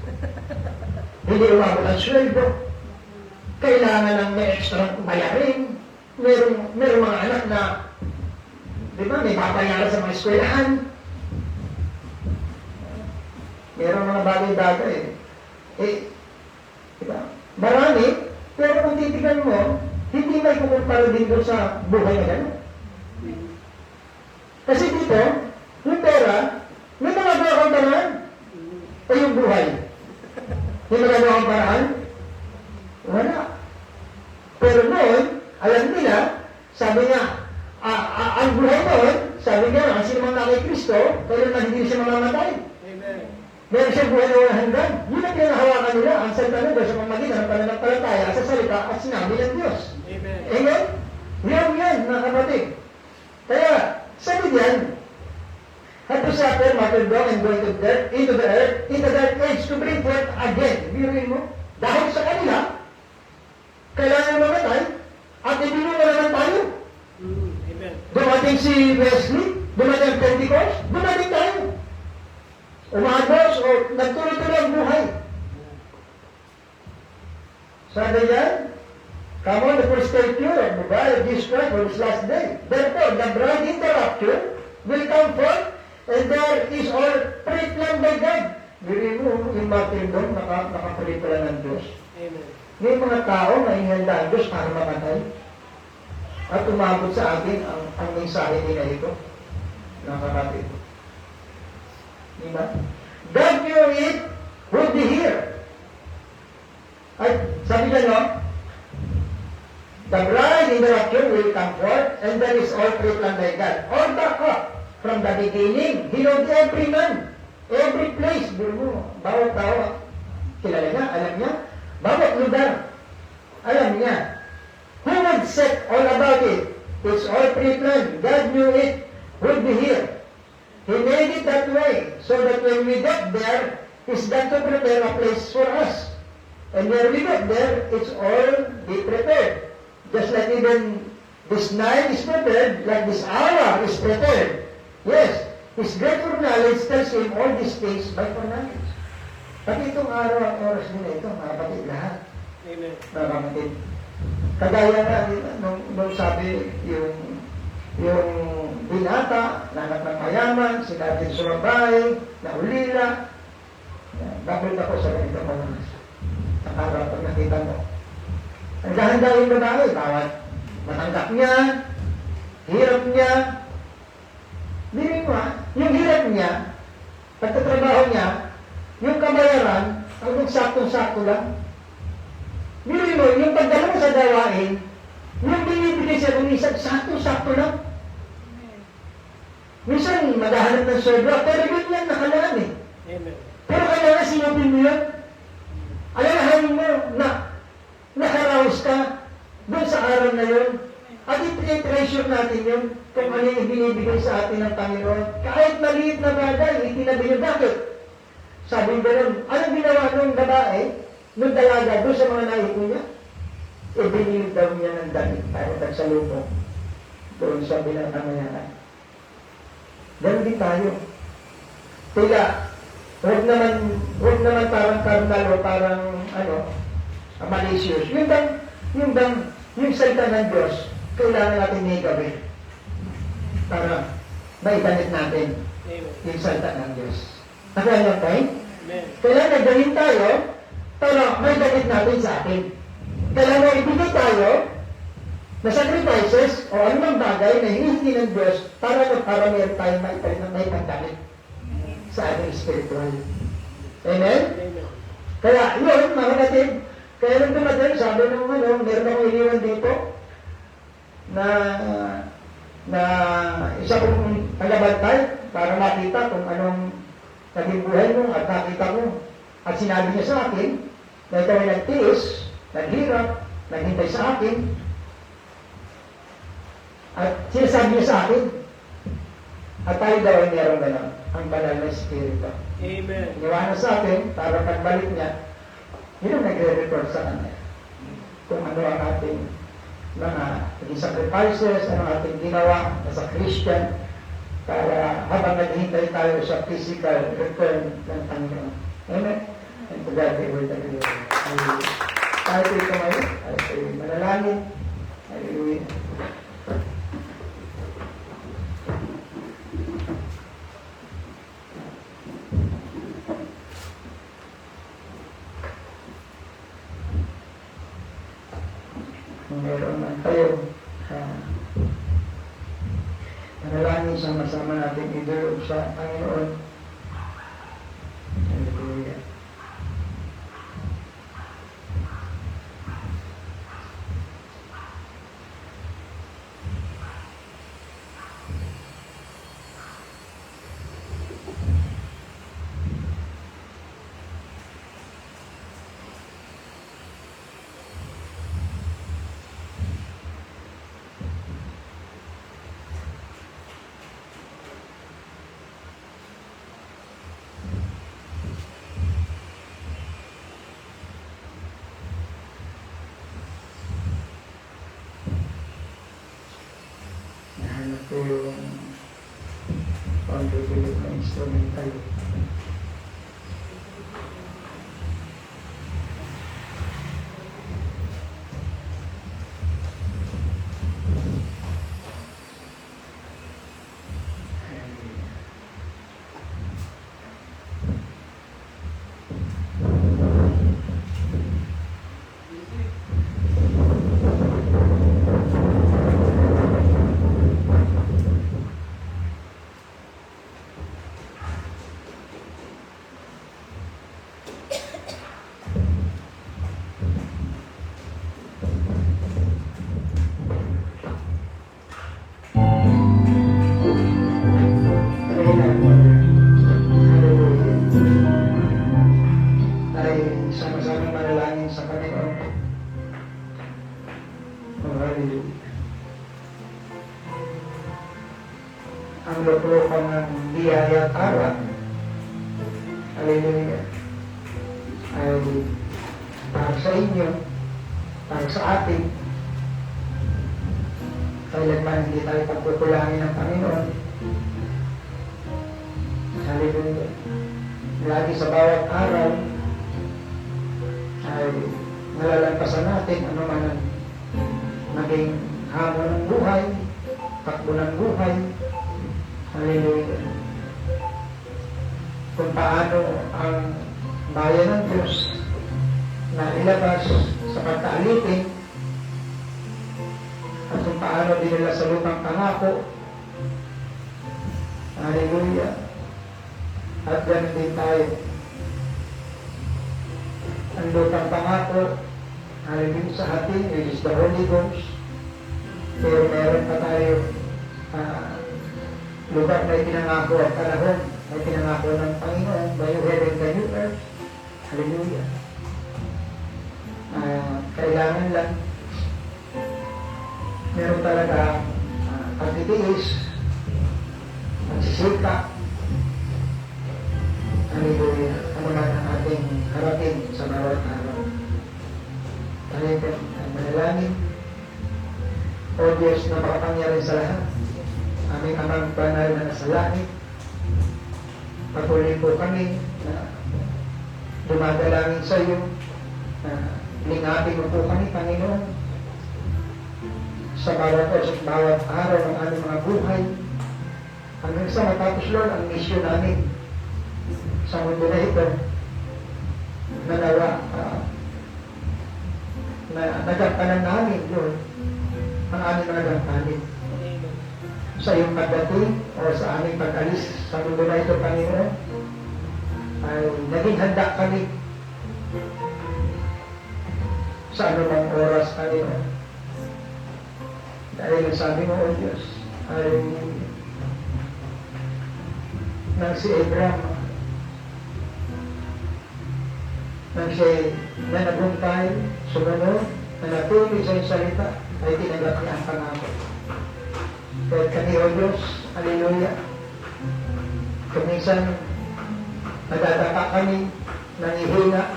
Hindi umabot ang sweldo. Kailangan ng may extra bayarin. Merong mga anak na, di ba, may papayaran sa mga eskwelahan. Merong mga bagay-bagay. Diba? Marami, pero kung titigan mo, hindi may kukumpara din doon sa buhay na gano'n. Kasi dito, yung pera, may magagawa kang paraan. O yung buhay. May magagawa kang paraan? Wala. Pero noon, alam nila, sabi nga, ang buhay noon, sabi nga, ang sinumang na kay Kristo, kailan na hindi siya mamamatay. Amen. Meron siyang buhay na walang hanggan. Yun ang pinahawakan nila, ang salita nila sa pamagitan ng pananampalataya sa salita at sinabi ng Diyos. Amen. Amen? Yan, mga kapatid. Kaya, sabi diyan, had to suffer martyrdom and go into the earth, in the dark age to bring forth again. Biruin mo, dahil sa kanila, kailangan mamatay, at ibinunga naman tayo. Amen. Dumating si Wesley, dumating ang Pentecost, dumating tayo. Umagos o nagtuloy-tuloy ang buhay. Sabi yan, come on, the first picture of the bride of Jesus Christ for this last day. Therefore, the bride in the rapture will come forth, and there is all pre-planned by God. Biri mo, yung martyrdom, nakapuli pala ng Diyos. Amen. May mga tao na inihanda ang Diyos para mamatay. At umabot sa atin ang mensahe nila ito. Nakakapit. Diba? God knew it would be here. At sabi niya, no? The bride in the rapture will come forth, and that is all pre-planned by God. All back up from the beginning. He knows every man, every place. Bawat tao, kilala niya, alam niya. Bawat lugar, alam niya. Who would set all about it? It's all pre-planned. God knew it would be here. He made it that way, so that when we get there, He's got to prepare a place for us. And when we get there, it's all be prepared. Just like even This night is prepared, like this hour is prepared. Yes, his great knowledge tells him all these things by foreknowledge. Pati itong araw at oras nila ito, mga kapatid lahat. Amen. Mga kapatid. Kagaya na, nung sabi yung binata, nanak ng mayaman, sinabi sa babae, na ulila. Babalik ako sa ganito mga ang araw pag nakita mo. Ang gahanda yung babae, bawat matanggap niya, hirap niya. Biring mo yung hirap niya, pagtatrabaho niya, yung kabayaran, ang saktong-sakto lang. Biring mo, yung pagdala mo sa gawain, yung binibigay siya ng isang sakto-sakto lang. Minsan, maghahanap ng sobra, pero yun yan nakalaan eh. Amen. Pero kailangan sinupin mo yun. Alalahanin mo na nakaraos ka doon sa araw na yun. At i-treasure natin yun kung ano yung binibigay sa atin ng Panginoon. Kahit maliit na bagay, itinabi yun. Bakit? Sabi ko nun, anong ginawa nung babae, nung dalaga, doon sa mga naipon niya? Ibinili daw niya ng damit para tagsalubong doon sa binatamayanan. Ganun din tayo. Kaya, huwag naman parang karnal o parang malicious. Yung salita ng Diyos, kailangan natin may gawin para maitanit natin Amen. yung salita ng Diyos. Nakaya tayo? Amen. Kailangan gawin tayo para may ganit natin sa atin. Kailangan ibigay tayo na sacrifices o anumang bagay na hinihingi ng Diyos para meron tayong may pagdamit sa ating spiritual. Amen? Amen. Kaya yun, mga kapatid, kaya nung dumating, sabi nung meron akong iniwan dito na isa kong tagabantay para makita kung anong naging buhay mo at nakita ko. At sinabi niya sa akin na ikaw ay nagtiis, naghirap, naghintay sa akin. At sinasabi niya sa akin, at tayo daw ay merong gano'n, ang banal na Espiritu. Amen. Iniwanan sa atin, para pagbalik niya, yun ang nagre-report sa kanya. Kung ano ang ating mga naging sacrifices, ano ang ating ginawa as a Christian, para habang naghihintay tayo sa physical return ng Panginoon. Amen? And to God be all the glory. Tayo po ito ngayon, tayo po manalangin. Hallelujah. Meron man tayo manalangin sama-sama natin idulog sa Panginoon. Hallelujah. Nahanap ko yung pag-develop ng instrumental. Ay sama-sama manalangin sa Panginoon. Oh, hallelujah. Ang luplukan ng biyaya tara, hallelujah, ay para sa inyo, para sa atin. kailanman hindi tayo pagkukulangin ng Panginoon. Hallelujah. Lagi sa bawat araw ay nalalampasan natin ano man ang naging hamon ng buhay, takbo ng buhay. Hallelujah. Kung paano ang bayan ng Diyos na ilabas sa pagkaalitin at kung paano dinala sa lupang pangako. Hallelujah. At ganun din tayo. Ang lupang pangako, hallelujah, sa atin, which is the Holy Ghost. Pero meron pa tayo lugar na ipinangako at panahon na ipinangako ng Panginoon, the new heaven, the new earth. Hallelujah. Kailangan lang meron talaga pagtitiis, magsisikap. Hallelujah. Ano man ang ating harapin sa bawat araw. Tayo ay manalangin. O Diyos na makapangyari sa lahat, aming amang banal na nasa langit, patuloy po kami na dumadalangin sa iyo, na lingapin mo po kami, Panginoon, sa bawat oras at bawat araw ng aming mga buhay, hanggang sa matapos, Lord, ang misyon namin sa mundo na ito, na nawa, na nagampanan namin, Lord, ang aming mga gampanin. Sa iyong pagdating o sa aming pag-alis sa mundo na ito, Panginoon, ay naging handa kami sa anumang oras, Panginoon. Dahil sabi mo, O Diyos, ay nang si Abraham, nang siya nanagumpay, sumunod, na natuloy sa iyong salita, ay tinanggap niya ang pangako. Kahit kami, O Diyos, hallelujah, kung minsan nadadapa kami, nangihina,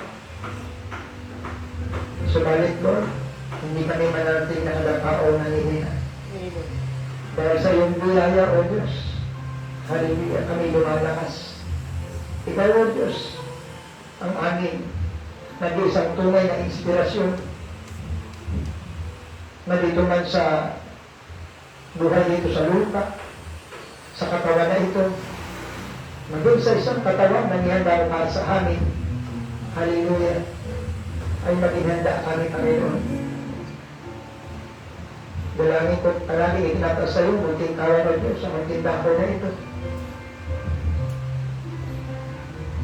subalit, Lord, hindi kami manarating na nadapa o nangihina. Dahil sa iyong biyaya, O Diyos, hallelujah, kami lumalakas. Ikaw, O Diyos, ang aming nag-isang tunay na inspirasyon na dito man sa buhay dito sa lupa, sa katawan na ito, maging sa isang katawan na nihanda para sa amin, hallelujah, ay maging handa kami, Panginoon. Dalangin ko, palagi itinataas sa iyo, munting kawan o Diyos, sa munting dako na ito.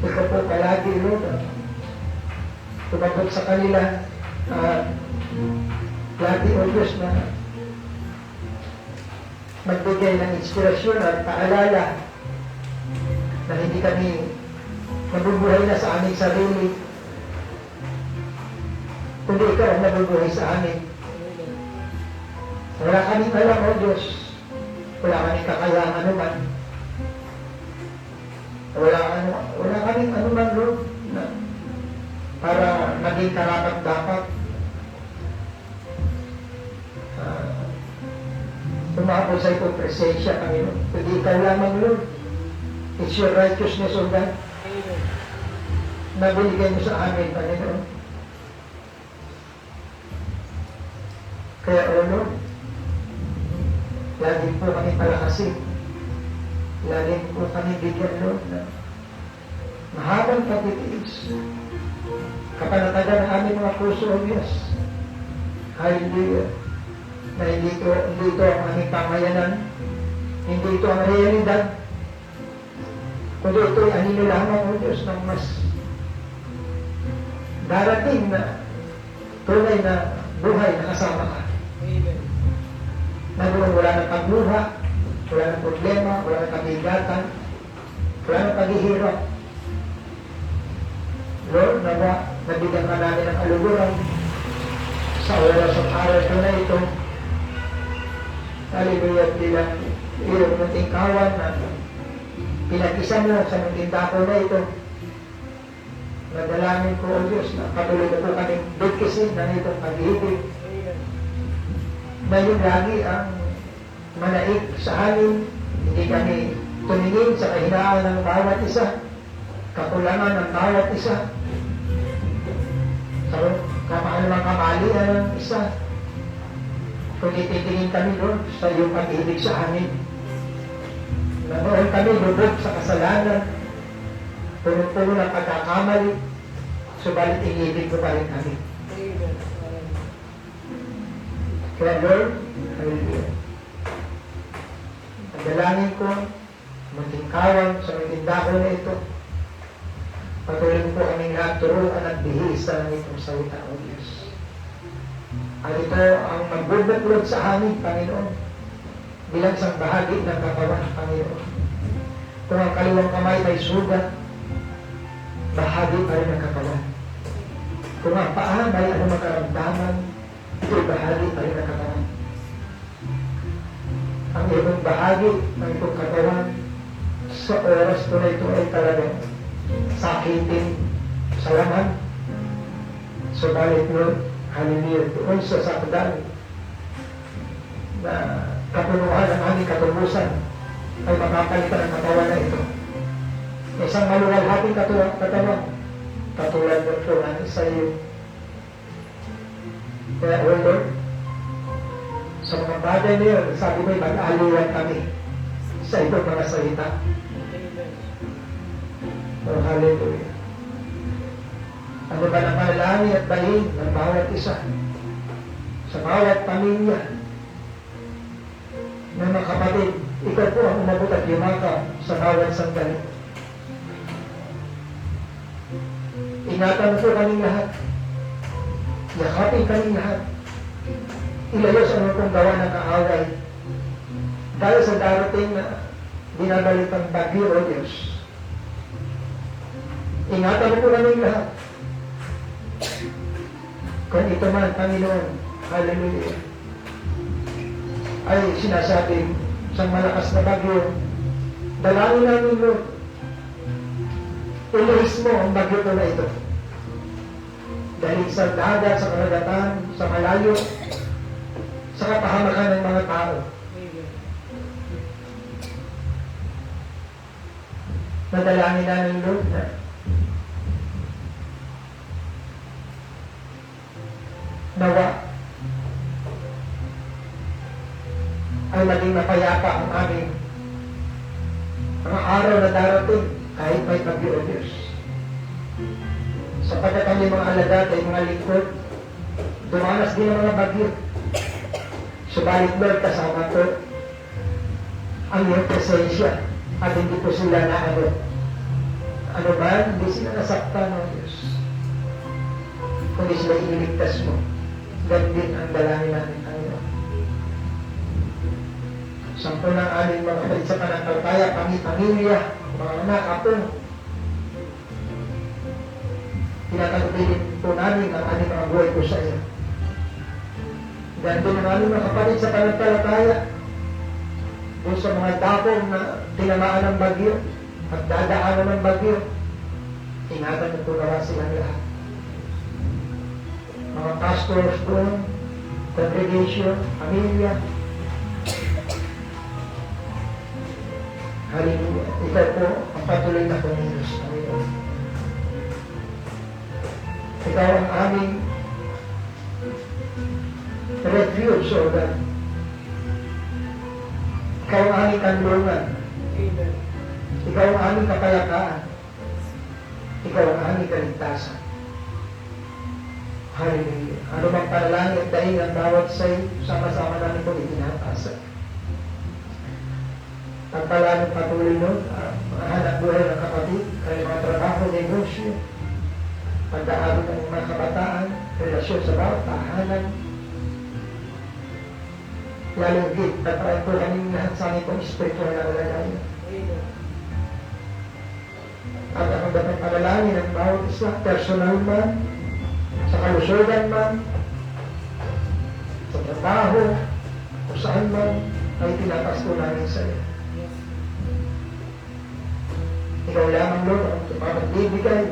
Ikaw po palagi, Lord, tumabot sa kanila, lagi, O Diyos, na magbigay ng inspirasyon at paalala na hindi kami nabubuhay na sa aming sarili, kundi ikaw ang nabubuhay sa amin. Wala kaming alam, O Diyos, wala kaming kakayahan anuman, wala kaming anuman, Lord, na para maging karapat-dapat. Tumapos sa ito presensya, Panginoon. Kundi ikaw lamang, Lord. It's your righteousness, O God, na binigay mo sa amin, Panginoon. Kaya, O Lord, lagi po kami palakasin. Lagi po kami bigyan, Lord, na mahabang pagtitiis. Kapanatagan ng aming mga puso, O Diyos. Hallelujah. Na hindi ito ang aming pamayanan, hindi ito ang realidad, kundi ito ay anino lamang, O Diyos, ng mas darating na tunay na buhay na kasama ka. Na doon wala ng pagluha, wala ng problema, wala ng kabigatan, wala ng paghihirap. Lord, nabigyan ka namin ng kaluguran sa oras at araw ko na ito. Hallelujah, bilang iyong munting kawan na pinag-isa mo sa munting dako na ito. Nadalangin ko, O Diyos, na patuloy ko kaming bigkisin ng itong pag-ibig. Na yun lagi ang manaig sa amin, hindi kami tumingin sa kahinaan ng bawat isa, kakulangan ng bawat isa, sa kamaalang kamalian ng isa, kundi titingin kami doon sa iyong pag-ibig sa amin. Na noon kami lubog sa kasalanan, puno-puno ng pagkakamali, subalit inibig mo pa rin kami. Amen. Kaya Lord, hallelujah. Dalangin ko, maging kawang sa maging dako na ito. Patuloy po aming lahat turuan at bihisa ng itong salita o Diyos. At ito ang magbubuklod sa amin, Panginoon, bilang isang bahagi ng katawan, Panginoon. Kung ang kaliwang kamay may sugat, bahagi pa rin ng katawan. Kung ang paa may anumang karamdaman, ito'y bahagi pa rin ng katawan. Ang ibang bahagi ng itong katawan sa oras ko na ito ay talagang sakitin sa laman. Subalit Lord, hallelujah, doon sa sakdal na kapunuan ng aming katubusan ay makapalitan ang katawan na ito. Isang maluwalhating katawan, katulad ng po natin sa iyo. Kaya, oh Lord, sa mga bagay na yun, sabi mo, mag-aliwan kami sa itong mga salita. Oh, hallelujah. Ano ba ng panalangin at bahin ng bawat isa, sa bawat pamilya, ng mga kapatid, ikaw po ang umabot at yumakap sa bawat sandali. Ingatan mo po kaming lahat. Yakapin kaming lahat. Ilayo sa ano pong gawa ng kaaway. Dahil sa darating na binabalitang bagyo, O Diyos. Ingatan mo po kaming lahat. Kung ito man, Panginoon, hallelujah, ay sinasabi sa malakas na bagyo, dalangin namin, Lord, iluhis mo ang bagyo ko na ito. Dahil sa dagat, sa karagatan, sa malayo, sa kapahamakan ng mga tao. Nadalangin namin, Lord, na nawa ay maging mapayapa ang aming mga araw na darating kahit may bagyo, O Diyos. Sapagkat kami mga alagad ay mga lingkod, dumanas din ang mga bagyo. Subalit, Lord, kasama ko ang iyong presensya at hindi po sila naabot. Ano ba? Hindi sila nasaktan, O Diyos. Kundi sila iniligtas mo. Ganun din ang dalangin namin, Panginoon. Sampo ng aming mga kapatid sa pananampalataya, pamilya, mga anak, apo. Tinatagubilin po namin ang aming mga buhay po sa iyo. Ganun din ang aming mga kapatid sa pananampalataya, doon sa mga dakong na tinamaan ng bagyo at dadaanan ng bagyo, ingatan mo po nawa silang lahat. Mga pastors doon, congregation, pamilya. Hallelujah. Ikaw po ang patuloy na Panginoon, Panginoon. Ikaw ang aming refuge, O God. Ikaw ang aming kanlungan. Amen. Ikaw ang aming kapayapaan. Ikaw ang aming kaligtasan. Hallelujah. Ano bang panalangin at dahil ang bawat sa'yo, sama-sama namin kung itinatasa. Pagpalaan patuloy nun, mga hanap buhay ng kapatid, kaya mga trabaho, negosyo, pagdaaral ng mga kabataan, relasyon sa bawat tahanan, lalong higit, pagpalaan po kaming lahat sa aming pong spiritual na kalagayan. Amen. At ang dapat panalangin ng bawat isa, personal man, sa kalusugan man, sa trabaho, kung saan man, ay tinapasto namin sa iyo. Ikaw lamang, Lord, ang magbibigay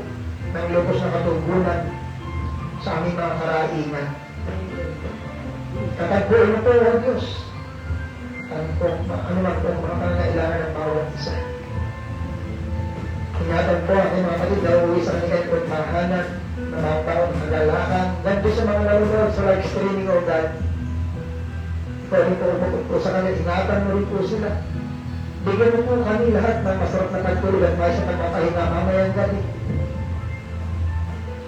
ng lubos na katugunan sa aming mga karaiman. Katagpuin mo po, O Diyos, ano man po, mga pangangailangan ng bawat isa. Ingatan po ang mga kapatid na uwi sa kanilang pagpahanan, na mga taon, kagalakan, dan doon sa mga nalunod sa live streaming o God. Ikaw rin po sa kanila, ingatan mo rin po sila. Bigyan mo po kami lahat ng masarap na pagtulog at may sa pagpapahinga mamayang gabi.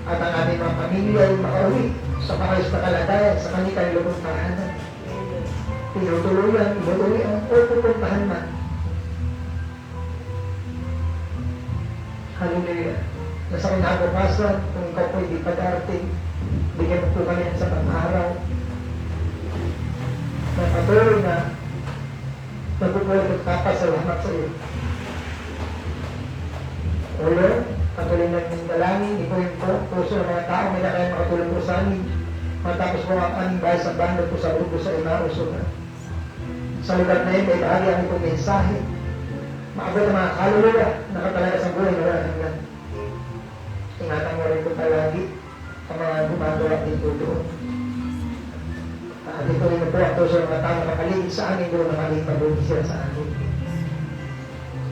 At ang aming mga pamilya ay makauwi sa pakayos na kalagayan sa kanilang lubong tahanan. Tinutuluyan, inutuloy ang pupuntahan man. Hallelujah. Nasa kinabukasan, kung ikaw po hindi pa-darating, bigyan mo po kami sa pang-araw na patuloy na nagpupulit at kapasalamat sa iyo. O Lord, patuloy na yung dalangin, ipunin po puso ng mga tao, may na kayo makatulong po sa amin. Matapos po ang aming bahay sa bando po sa grupo sa Emmaus. Sa lugar na yun, may bahagi ang itong mensahe. Maabot ang mga kaluluwa, nakatalaga sa buhay na wala hanggan. Ingatan mo rin po palagi ang mga gumagawa dito doon. Dito rin po ang puso ng mga tao nakapaligid sa amin doon na maging mabuti sila sa amin.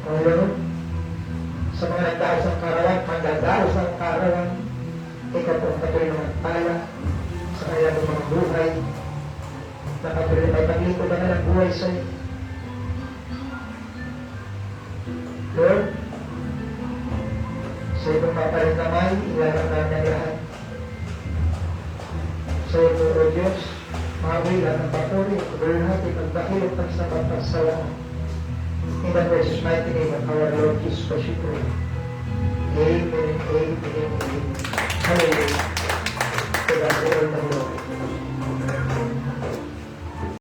O Lord, sa mga nagdaos ng karawan, magdadaos ng karawan, ikaw po ang patuloy ng magpala sa kanilang mga buhay, na patuloy may paglingkod na ng buhay sa iyo. Lord, sa itong papalit na may, ilalap namin ang lahat. Sa ito, O Diyos, mawila ng papuri, pagulhati, pagdakilot, pagsabat, pagsalamat. In the precious mighty name of our Lord Jesus Christ, we pray. Amen, amen, amen. Hallelujah. To God be all the glory.